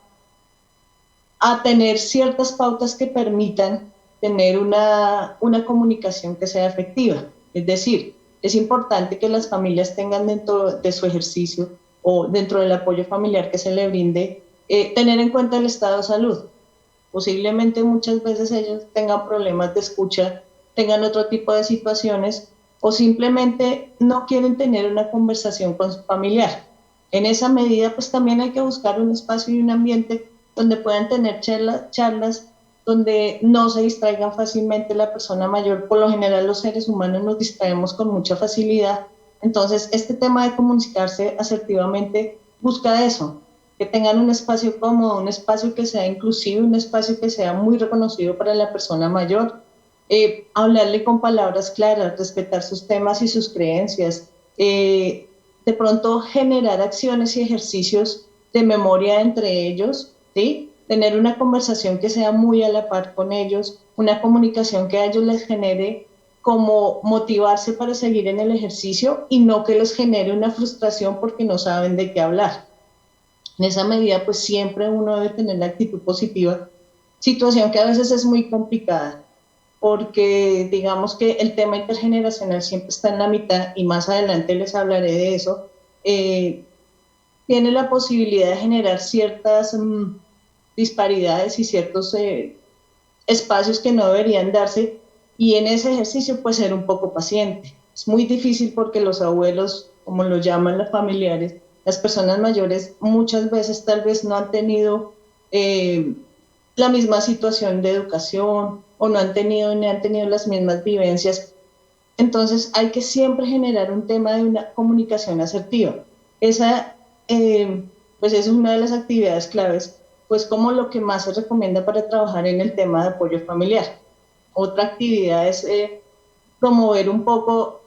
a tener ciertas pautas que permitan tener una comunicación que sea efectiva. Es decir, es importante que las familias tengan dentro de su ejercicio o dentro del apoyo familiar que se le brinde, tener en cuenta el estado de salud. Posiblemente muchas veces ellos tengan problemas de escucha, tengan otro tipo de situaciones, o simplemente no quieren tener una conversación con su familiar. En esa medida, pues también hay que buscar un espacio y un ambiente donde puedan tener charlas, donde no se distraigan fácilmente la persona mayor. Por lo general, los seres humanos nos distraemos con mucha facilidad. Entonces, este tema de comunicarse asertivamente busca eso, que tengan un espacio cómodo, un espacio que sea inclusivo, un espacio que sea muy reconocido para la persona mayor. Hablarle con palabras claras, respetar sus temas y sus creencias, de pronto generar acciones y ejercicios de memoria entre ellos, ¿sí? Tener una conversación que sea muy a la par con ellos, una comunicación que a ellos les genere como motivarse para seguir en el ejercicio y no que les genere una frustración porque no saben de qué hablar. En esa medida, pues siempre uno debe tener la actitud positiva, situación que a veces es muy complicada, porque digamos que el tema intergeneracional siempre está en la mitad, y más adelante les hablaré de eso. Tiene la posibilidad de generar ciertas disparidades y ciertos espacios que no deberían darse, y en ese ejercicio pues ser un poco paciente. Es muy difícil porque los abuelos, como lo llaman los familiares, las personas mayores, muchas veces tal vez no han tenido la misma situación de educación, o no han tenido las mismas vivencias. Entonces hay que siempre generar un tema de una comunicación asertiva. Esa pues es una de las actividades claves, pues como lo que más se recomienda para trabajar en el tema de apoyo familiar. Otra actividad es promover un poco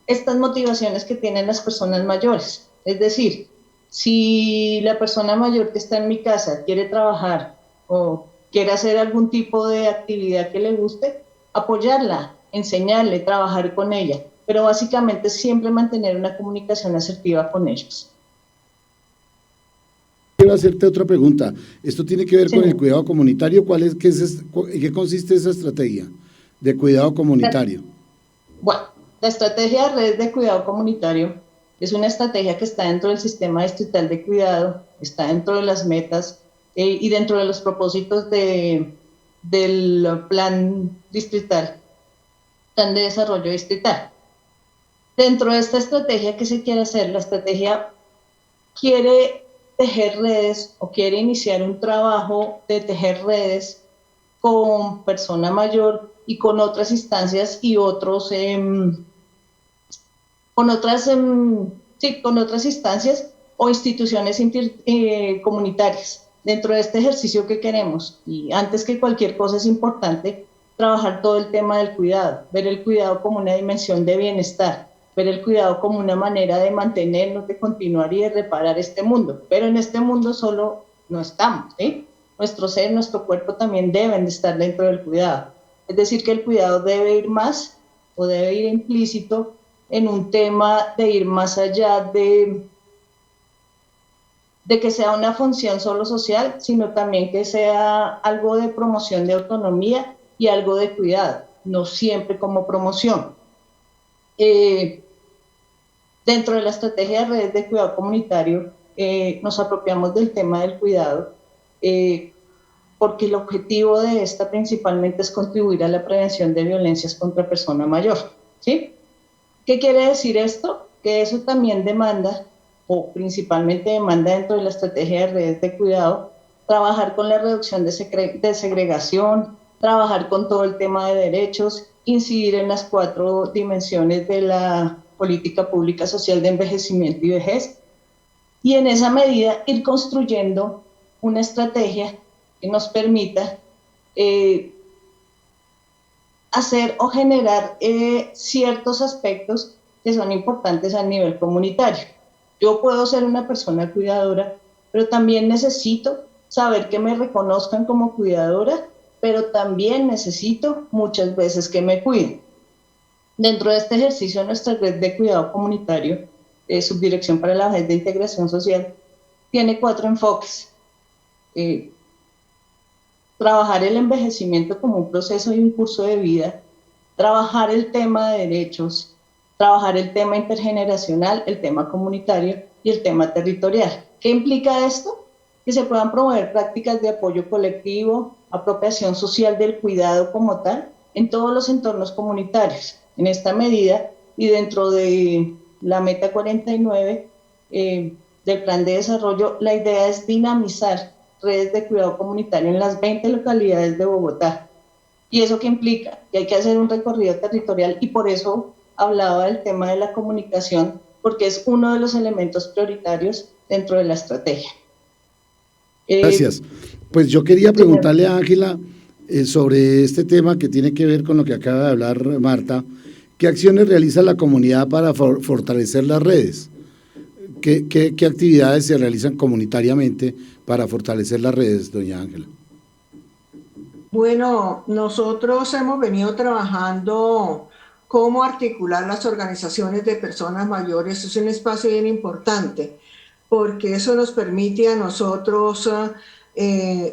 estas motivaciones que tienen las personas mayores. Es decir, si la persona mayor que está en mi casa quiere trabajar o quiere hacer algún tipo de actividad que le guste, apoyarla, enseñarle, trabajar con ella, pero básicamente siempre mantener una comunicación asertiva con ellos. Quiero hacerte otra pregunta. Esto tiene que ver Sí. con el cuidado comunitario. ¿En qué consiste esa estrategia de cuidado comunitario? Bueno, la estrategia de redes de cuidado comunitario es una estrategia que está dentro del sistema distrital de cuidado, está dentro de las metas y dentro de los propósitos del plan distrital, plan de desarrollo distrital. Dentro de esta estrategia, ¿qué se quiere hacer? La estrategia quiere tejer redes o quiere iniciar un trabajo de tejer redes con persona mayor y con otras instancias y otros, con otras instancias o instituciones comunitarias. Dentro de este ejercicio que queremos, y antes que cualquier cosa es importante, trabajar todo el tema del cuidado, ver el cuidado como una dimensión de bienestar, ver el cuidado como una manera de mantenernos, de continuar y de reparar este mundo. Pero en este mundo solo no estamos, ¿sí? Nuestro ser, nuestro cuerpo también deben de estar dentro del cuidado. Es decir, que el cuidado debe ir más o debe ir implícito en un tema de ir más allá de que sea una función solo social, sino también que sea algo de promoción de autonomía y algo de cuidado, no siempre como promoción. Dentro de la estrategia de redes de cuidado comunitario, nos apropiamos del tema del cuidado, porque el objetivo de esta principalmente es contribuir a la prevención de violencias contra persona mayor, ¿sí? ¿Qué quiere decir esto? Que eso también demanda, o principalmente demanda dentro de la estrategia de redes de cuidado, trabajar con la reducción de segregación, trabajar con todo el tema de derechos, incidir en las 4 dimensiones de la política pública social de envejecimiento y vejez, y en esa medida ir construyendo una estrategia que nos permita hacer o generar ciertos aspectos que son importantes a nivel comunitario. Yo puedo ser una persona cuidadora, pero también necesito saber que me reconozcan como cuidadora, pero también necesito muchas veces que me cuiden. Dentro de este ejercicio, nuestra red de cuidado comunitario, Subdirección para la Vejez de Integración Social, tiene 4 enfoques. Trabajar el envejecimiento como un proceso y un curso de vida, trabajar el tema de derechos, trabajar el tema intergeneracional, el tema comunitario y el tema territorial. ¿Qué implica esto? Que se puedan promover prácticas de apoyo colectivo, apropiación social del cuidado como tal, en todos los entornos comunitarios. En esta medida, y dentro de la meta 49 del plan de desarrollo, la idea es dinamizar redes de cuidado comunitario en las 20 localidades de Bogotá. ¿Y eso qué implica? Que hay que hacer un recorrido territorial, y por eso hablaba del tema de la comunicación, porque es uno de los elementos prioritarios dentro de la estrategia. Gracias. Pues yo quería preguntarle a Ángela sobre este tema que tiene que ver con lo que acaba de hablar Marta. ¿Qué acciones realiza la comunidad para fortalecer las redes? ¿Qué actividades se realizan comunitariamente para fortalecer las redes, doña Ángela? Bueno, nosotros hemos venido trabajando cómo articular las organizaciones de personas mayores. Es un espacio bien importante, porque eso nos permite a nosotros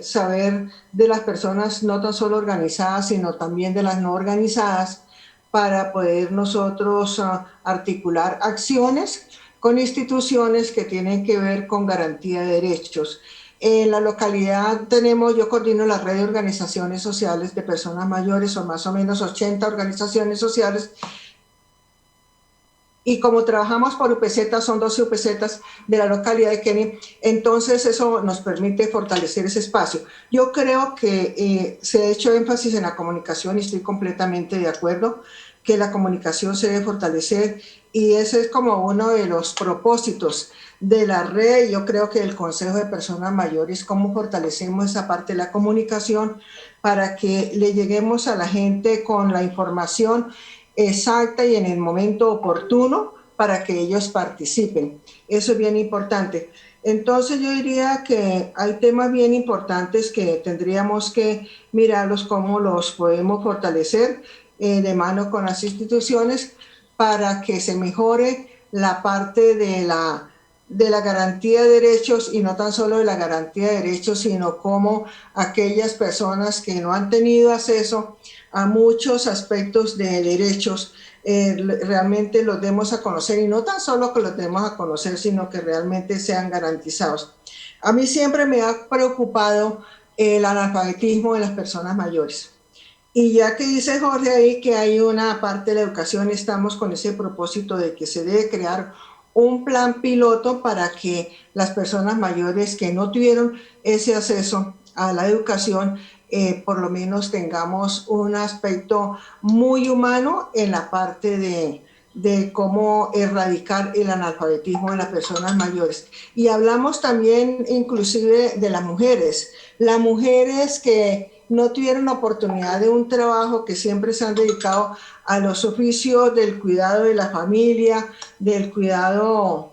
saber de las personas no tan solo organizadas, sino también de las no organizadas, para poder nosotros articular acciones con instituciones que tienen que ver con garantía de derechos. En la localidad yo coordino la red de organizaciones sociales de personas mayores, son más o menos 80 organizaciones sociales, y como trabajamos por UPZ, son 12 UPZ de la localidad de Kennedy, entonces eso nos permite fortalecer ese espacio. Yo creo que se ha hecho énfasis en la comunicación y estoy completamente de acuerdo. que la comunicación se debe fortalecer, y ese es como uno de los propósitos de la red. Yo creo que el Consejo de Personas Mayores, cómo fortalecemos esa parte de la comunicación para que le lleguemos a la gente con la información exacta y en el momento oportuno para que ellos participen. Eso es bien importante. Entonces yo diría que hay temas bien importantes que tendríamos que mirarlos, cómo los podemos fortalecer de mano con las instituciones para que se mejore la parte de la garantía de derechos, y no tan solo de la garantía de derechos, sino cómo aquellas personas que no han tenido acceso a muchos aspectos de derechos realmente los demos a conocer, y no tan solo que los demos a conocer, sino que realmente sean garantizados. A mí siempre me ha preocupado el analfabetismo de las personas mayores. Y ya que dice Jorge ahí que hay una parte de la educación, estamos con ese propósito de que se debe crear un plan piloto para que las personas mayores que no tuvieron ese acceso a la educación, por lo menos tengamos un aspecto muy humano en la parte de cómo erradicar el analfabetismo de las personas mayores. Y hablamos también inclusive de las mujeres que no tuvieron la oportunidad de un trabajo, que siempre se han dedicado a los oficios del cuidado de la familia, del cuidado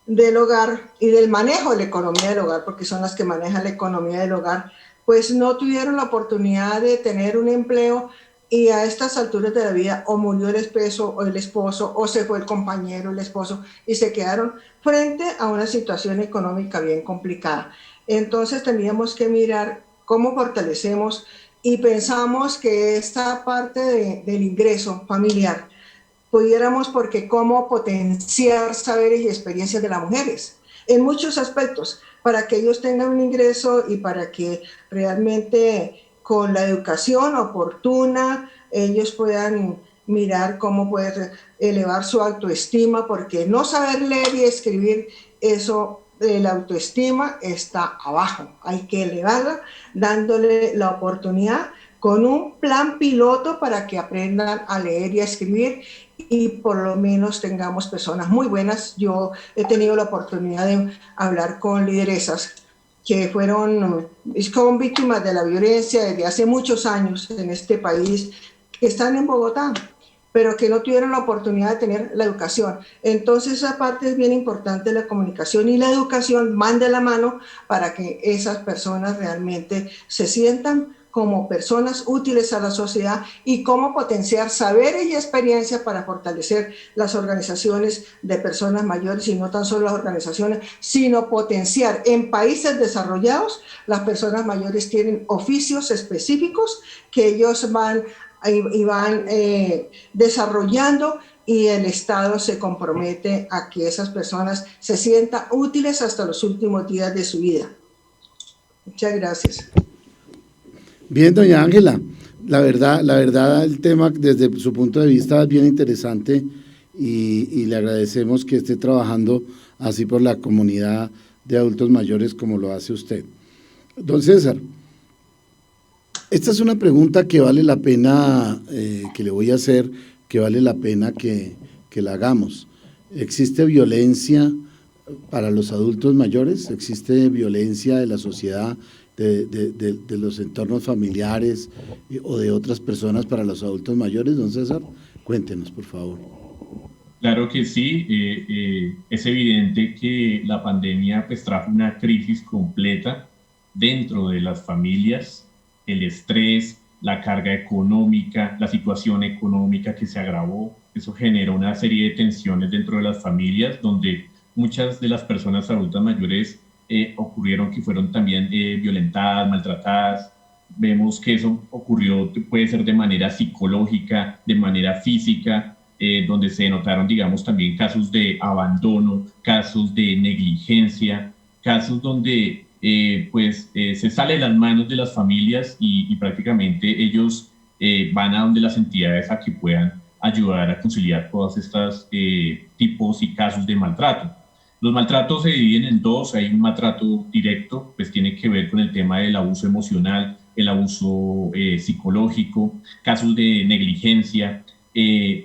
del hogar y del manejo de la economía del hogar, porque son las que manejan la economía del hogar, pues no tuvieron la oportunidad de tener un empleo, y a estas alturas de la vida o murió el esposo o se fue el compañero, el esposo, y se quedaron frente a una situación económica bien complicada. Entonces teníamos que mirar cómo fortalecemos, y pensamos que esta parte del ingreso familiar pudiéramos, porque cómo potenciar saberes y experiencias de las mujeres en muchos aspectos, para que ellos tengan un ingreso y para que realmente con la educación oportuna ellos puedan mirar cómo poder elevar su autoestima, porque no saber leer y escribir, eso de la autoestima está abajo, hay que elevarla dándole la oportunidad con un plan piloto para que aprendan a leer y a escribir, y por lo menos tengamos personas muy buenas. Yo he tenido la oportunidad de hablar con lideresas que fueron víctimas de la violencia desde hace muchos años en este país, que están en Bogotá, pero que no tuvieron la oportunidad de tener la educación. Entonces esa parte es bien importante, la comunicación y la educación van de la mano para que esas personas realmente se sientan como personas útiles a la sociedad, y cómo potenciar saberes y experiencia para fortalecer las organizaciones de personas mayores, y no tan solo las organizaciones, sino potenciar en países desarrollados. Las personas mayores tienen oficios específicos que ellos van desarrollando, y el Estado se compromete a que esas personas se sientan útiles hasta los últimos días de su vida. Muchas gracias. Bien, doña Ángela, la verdad el tema desde su punto de vista es bien interesante, y le agradecemos que esté trabajando así por la comunidad de adultos mayores como lo hace usted. Don César, esta es una pregunta que vale la pena, que le voy a hacer, que vale la pena que la hagamos. ¿Existe violencia para los adultos mayores? ¿Existe violencia de la sociedad, de los entornos familiares o de otras personas para los adultos mayores? Don César, cuéntenos, por favor. Claro que sí, es evidente que la pandemia pues trajo una crisis completa dentro de las familias, el estrés, la carga económica, la situación económica que se agravó. Eso generó una serie de tensiones dentro de las familias, donde muchas de las personas adultas mayores ocurrieron que fueron también violentadas, maltratadas. Vemos que eso ocurrió, puede ser de manera psicológica, de manera física, donde se notaron, digamos, también casos de abandono, casos de negligencia, casos donde se sale de las manos de las familias y prácticamente ellos van a donde las entidades a que puedan ayudar a conciliar todas estas tipos y casos de maltrato. Los maltratos se dividen en dos. Hay un maltrato directo, pues tiene que ver con el tema del abuso emocional, el abuso psicológico, casos de negligencia,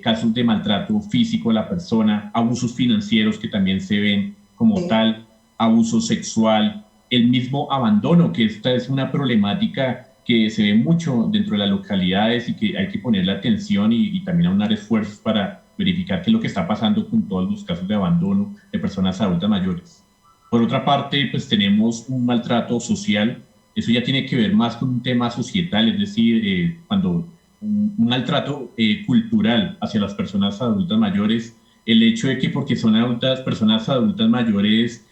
casos de maltrato físico a la persona, abusos financieros que también se ven como tal, abuso sexual, el mismo abandono, que esta es una problemática que se ve mucho dentro de las localidades y que hay que ponerle atención y también aunar esfuerzos para verificar qué es lo que está pasando con todos los casos de abandono de personas adultas mayores. Por otra parte, pues tenemos un maltrato social. Eso ya tiene que ver más con un tema societal, es decir, cuando un maltrato cultural hacia las personas adultas mayores, el hecho de que porque son personas adultas mayores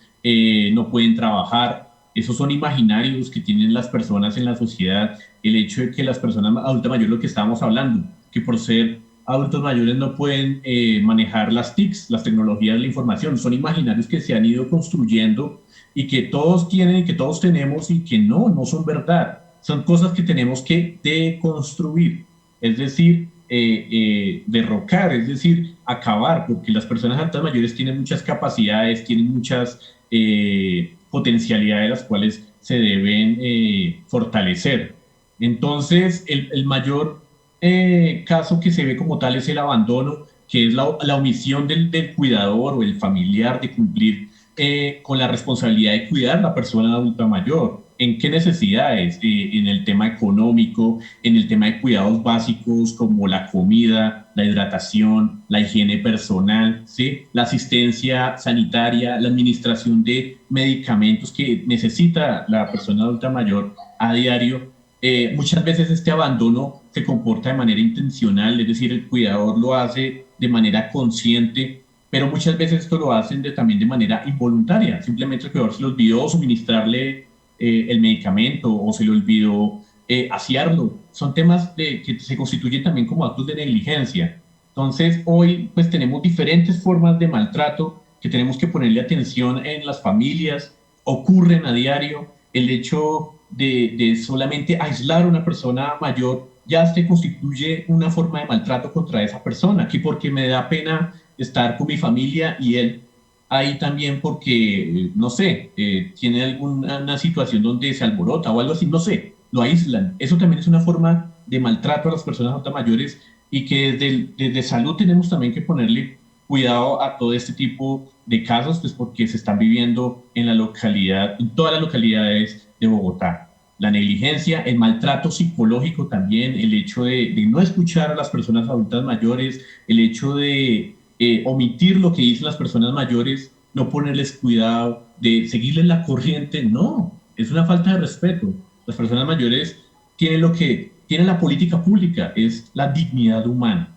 no pueden trabajar, esos son imaginarios que tienen las personas en la sociedad, el hecho de que las personas adultas mayores, lo que estábamos hablando, que por ser adultos mayores no pueden manejar las TICs, las tecnologías de la información, son imaginarios que se han ido construyendo y que todos tienen y que todos tenemos y que no son verdad, son cosas que tenemos que deconstruir, es decir, derrocar, es decir, acabar, porque las personas adultas mayores tienen muchas capacidades, tienen muchas potencialidades las cuales se deben fortalecer. Entonces, el mayor caso que se ve como tal es el abandono, que es la omisión del cuidador o el familiar de cumplir con la responsabilidad de cuidar a la persona adulta mayor. ¿En qué necesidades? En el tema económico, en el tema de cuidados básicos como la comida, la hidratación, la higiene personal, ¿sí? La asistencia sanitaria, la administración de medicamentos que necesita la persona adulta mayor a diario. Muchas veces este abandono se comporta de manera intencional, es decir, el cuidador lo hace de manera consciente, pero muchas veces esto lo hacen también de manera involuntaria. Simplemente el cuidador se le olvidó suministrarle el medicamento o se le olvidó asearlo. Son temas que se constituyen también como actos de negligencia. Entonces, hoy pues tenemos diferentes formas de maltrato que tenemos que ponerle atención en las familias, ocurren a diario. El hecho de solamente aislar a una persona mayor ya se constituye una forma de maltrato contra esa persona, que porque me da pena estar con mi familia y él ahí también porque, no sé, tiene alguna situación donde se alborota o algo así, no sé, lo aíslan. Eso también es una forma de maltrato a las personas adultas mayores y que desde salud tenemos también que ponerle cuidado a todo este tipo de casos, pues porque se están viviendo en la localidad, en todas las localidades de Bogotá. La negligencia, el maltrato psicológico también, el hecho de no escuchar a las personas adultas mayores, el hecho de omitir lo que dicen las personas mayores, no ponerles cuidado, de seguirles la corriente, no, es una falta de respeto. Las personas mayores tienen lo que tiene la política pública, es la dignidad humana.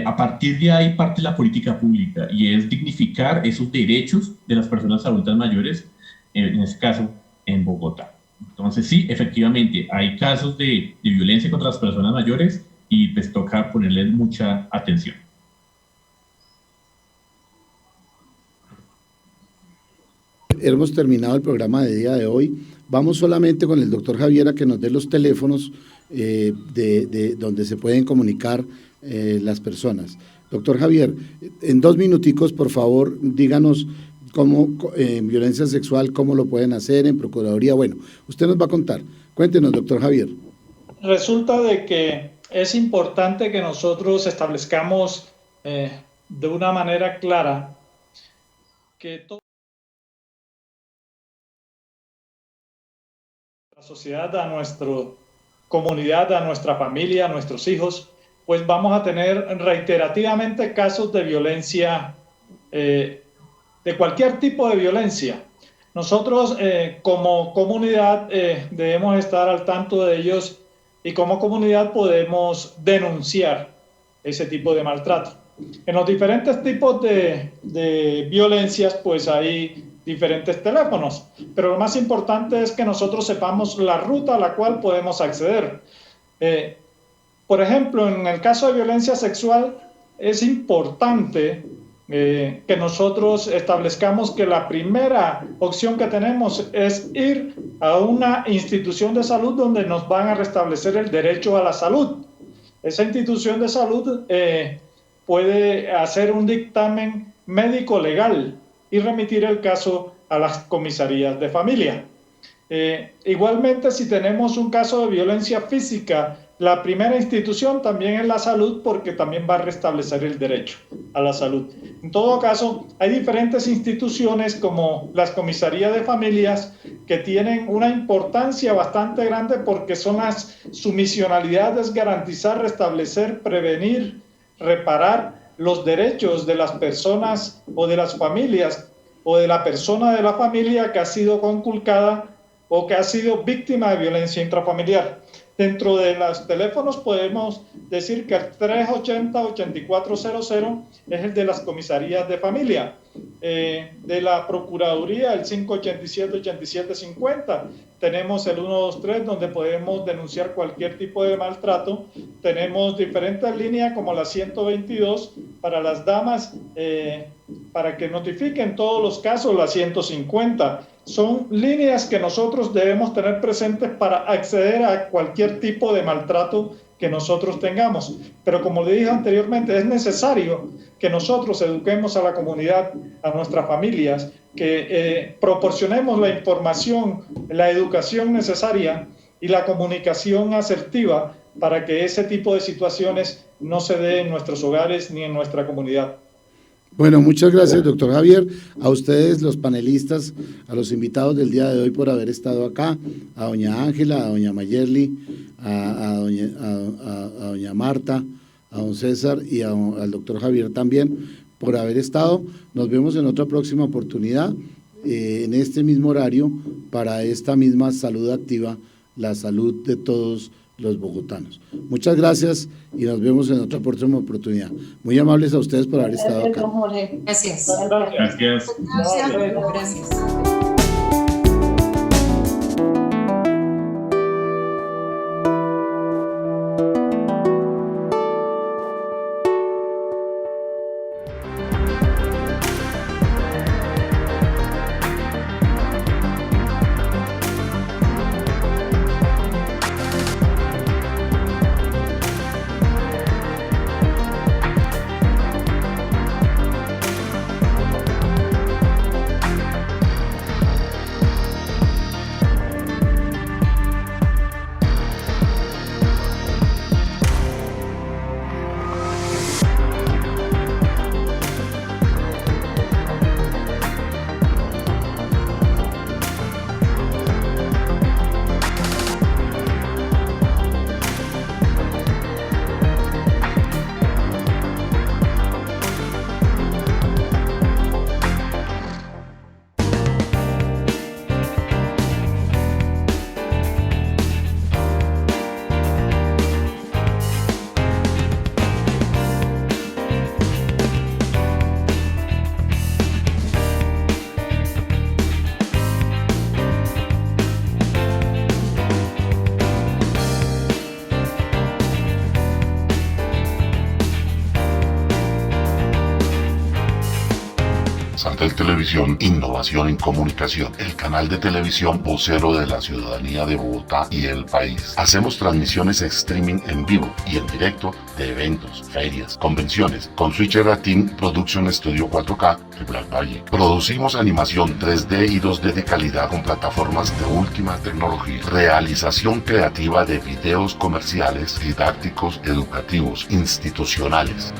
A partir de ahí parte la política pública y es dignificar esos derechos de las personas adultas mayores, en este caso en Bogotá. Entonces sí, efectivamente, hay casos de violencia contra las personas mayores y pues toca ponerles mucha atención. Hemos terminado el programa de día de hoy. Vamos solamente con el doctor Javier a que nos dé los teléfonos de donde se pueden comunicar las personas. Doctor Javier, en 2 minuticos, por favor, díganos cómo en violencia sexual, cómo lo pueden hacer en Procuraduría. Bueno, usted nos va a contar. Cuéntenos, doctor Javier. Resulta de que es importante que nosotros establezcamos de una manera clara que toda la sociedad, a nuestra comunidad, a nuestra familia, a nuestros hijos, pues vamos a tener reiterativamente casos de violencia, de cualquier tipo de violencia. Nosotros como comunidad debemos estar al tanto de ellos y como comunidad podemos denunciar ese tipo de maltrato. En los diferentes tipos de violencias pues hay diferentes teléfonos, pero lo más importante es que nosotros sepamos la ruta a la cual podemos acceder. Por ejemplo, en el caso de violencia sexual es importante que nosotros establezcamos que la primera opción que tenemos es ir a una institución de salud donde nos van a restablecer el derecho a la salud. Esa institución de salud puede hacer un dictamen médico legal y remitir el caso a las comisarías de familia. Igualmente, si tenemos un caso de violencia física, la primera institución también es la salud, porque también va a restablecer el derecho a la salud. En todo caso, hay diferentes instituciones como las comisarías de familias que tienen una importancia bastante grande, porque su misionalidad es garantizar, restablecer, prevenir, reparar los derechos de las personas o de las familias o de la persona de la familia que ha sido conculcada o que ha sido víctima de violencia intrafamiliar. Dentro de los teléfonos podemos decir que el 380-8400 es el de las comisarías de familia. De la Procuraduría, el 587-8750. Tenemos el 123, donde podemos denunciar cualquier tipo de maltrato. Tenemos diferentes líneas como la 122 para las damas, para que notifiquen todos los casos, la 150. Son líneas que nosotros debemos tener presentes para acceder a cualquier tipo de maltrato que nosotros tengamos. Pero como le dije anteriormente, es necesario que nosotros eduquemos a la comunidad, a nuestras familias, que proporcionemos la información, la educación necesaria y la comunicación asertiva para que ese tipo de situaciones no se dé en nuestros hogares ni en nuestra comunidad. Bueno, muchas gracias, doctor Javier, a ustedes, los panelistas, a los invitados del día de hoy por haber estado acá, a doña Ángela, a doña Mayerly, a doña Marta, a don César y al doctor Javier también por haber estado. Nos vemos en otra próxima oportunidad, en este mismo horario, para esta misma salud activa, la salud de todos los bogotanos. Muchas gracias y nos vemos en otra próxima oportunidad. Muy amables a ustedes por haber estado acá. Gracias. Gracias. Gracias. Santel Televisión, innovación en comunicación, el canal de televisión vocero de la ciudadanía de Bogotá y el país. Hacemos transmisiones streaming en vivo y en directo de eventos, ferias, convenciones, con Switcher Team Production Studio 4K de Black Valle. Producimos animación 3D y 2D de calidad con plataformas de última tecnología. Realización creativa de videos comerciales, didácticos, educativos, institucionales.